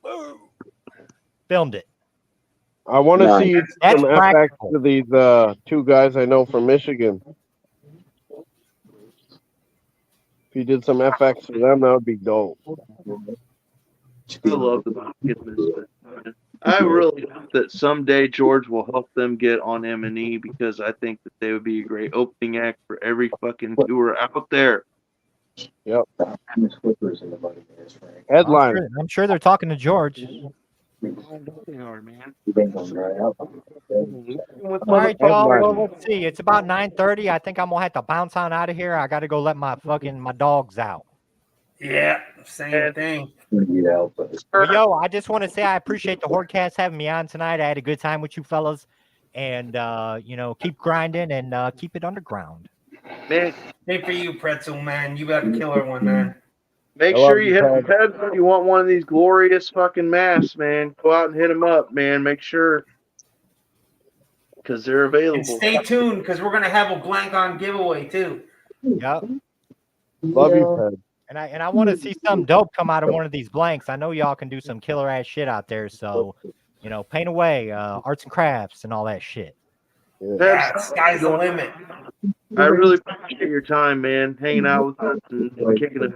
boom, filmed it. I want to see That's some FX to these two guys I know from Michigan. If you did some FX for them, that would be dope. I love the business. I really hope that someday George will help them get on M&E, because I think that they would be a great opening act for every fucking tour out there. Yep. Headline. I'm sure they're talking to George. They are, man. All right, y'all. Well, let's see. It's about 9:30. I think I'm gonna have to bounce on out of here. I got to go let my dogs out. Yeah, same thing. But yo, I just want to say I appreciate the Hordecast having me on tonight. I had a good time with you fellas, and you know, keep grinding and keep it underground. Man, same for you, Pretxul, man. You got a killer one, man. Make sure you hit the Pebs if you want one of these glorious fucking masks, man. Go out and hit them up, man. Make sure, because they're available. And stay tuned, because we're gonna have a blank on giveaway too. Yep. Love you, Peb. And I want to see some dope come out of one of these blanks. I know y'all can do some killer ass shit out there. So, you know, paint away, arts and crafts and all that shit. Yeah, sky's the limit. I really appreciate your time, man. Hanging out with us and kicking it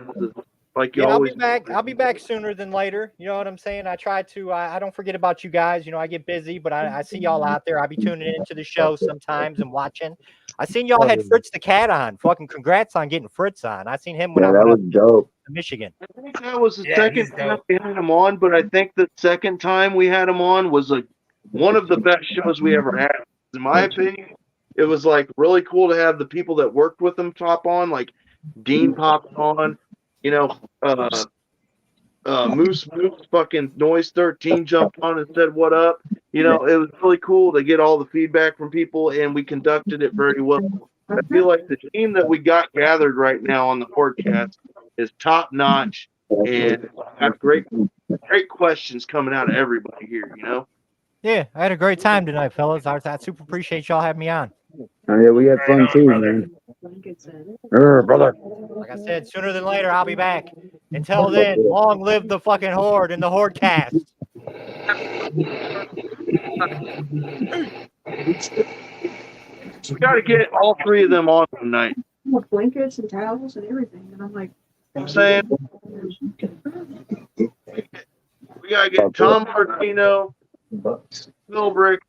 like you always. I'll be back sooner than later. You know what I'm saying? I try to. I don't forget about you guys. You know, I get busy, but I see y'all out there. I be tuning into the show sometimes and watching. I seen y'all had Fritz the Cat on. Fucking congrats on getting Fritz on. I seen him when I went up dope. to Michigan. I think that was the second time we had him on, but I think the second time we had him on was like one of the best shows we ever had. In my opinion, it was like really cool to have the people that worked with him top on, like Dean popped on, you know, Moose fucking Noise 13 jumped on and said what up. You know, it was really cool to get all the feedback from people, and we conducted it very well. I feel like the team that we got gathered right now on the podcast is top notch, and have great questions coming out of everybody here, you know? Yeah, I had a great time tonight, fellas. I super appreciate y'all having me on. Oh, yeah, we had fun too, man. Brother. Like I said, sooner than later, I'll be back. Until then, long live the fucking Horde and the Hordecast. We got to get all three of them on tonight. With blankets and towels and everything, and I'm like, I'm saying we got to get Tom Martino, Philbrick,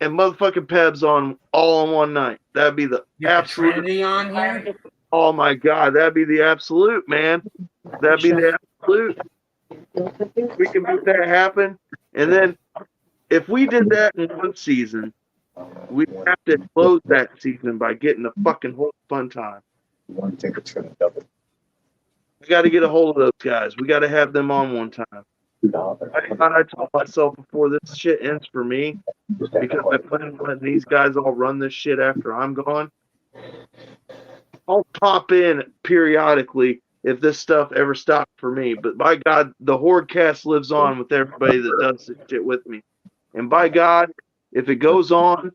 and motherfucking Pebs on all on one night. That'd be the absolute. Trinity on here? Oh my God, that'd be the absolute, man. That'd be the absolute. We can make that happen. And then if we did that in one season, we'd have to close that season by getting the fucking whole fun time. One ticket's gonna double. We got to get a hold of those guys. We got to have them on one time. I told myself before this shit ends for me, because I plan on letting these guys all run this shit after I'm gone. I'll pop in periodically if this stuff ever stops for me. But by God, the Hordecast lives on with everybody that does this shit with me. And by God, if it goes on,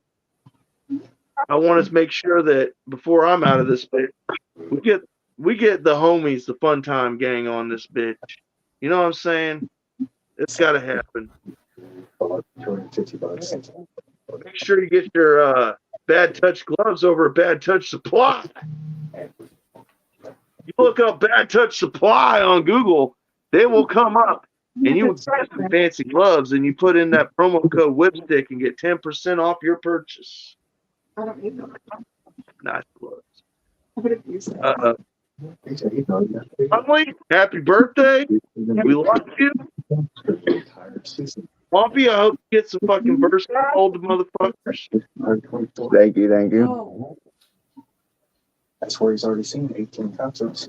I want to make sure that before I'm out of this bitch, we get the homies, the Fun Time gang on this bitch. You know what I'm saying? It's got to happen. $250. Make sure you get your Bad Touch gloves over at Bad Touch Supply. You look up Bad Touch Supply on Google, they will come up and you would get some fancy gloves and you put in that promo code Whipstick and get 10% off your purchase. I don't need them. Nice gloves. I would have used that. Huntley, happy birthday. We love you. Lumpy, I hope you get some fucking verse old motherfuckers. Thank you, thank you. That's where he's already seen 18 concerts.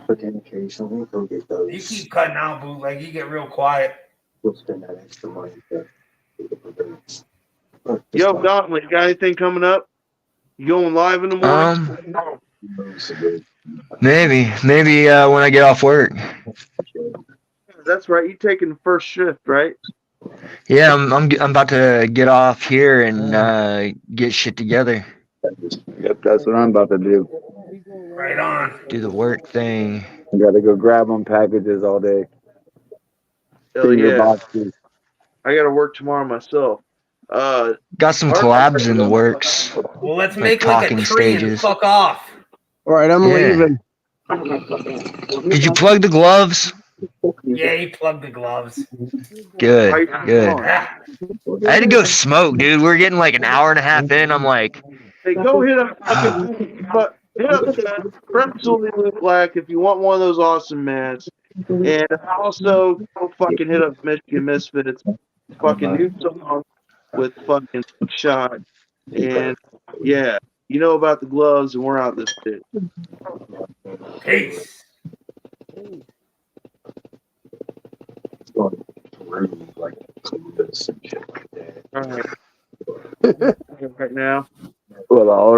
But then occasionally he'll get those. You keep cutting out, bootleg. You get real quiet. He'll spend that extra money to Yo, Dontley, you got anything coming up? You going live in the morning? Maybe when I get off work. That's right. You taking the first shift, right? Yeah, I'm about to get off here and get shit together. Yep, that's what I'm about to do. Right on. Do the work thing. I gotta go grab them packages all day. Hell Finger yeah. boxes. I got to work tomorrow myself. Got some collabs in the works. Well, let's make like a talking tree and fuck off. All right, I'm leaving. Did you plug the gloves? Yeah, he plugged the gloves. Good. I had to go smoke, dude. We're getting like an hour and a half in. I'm like, hey, go hit up Pretxul in Luke Black if you want one of those awesome mats. And also go fucking hit up Michigan Misfits. Fucking new song with fucking shot. And yeah, you know about the gloves and we're out this shit. Peace. Like this and shit like that. All right. Right now. Well, all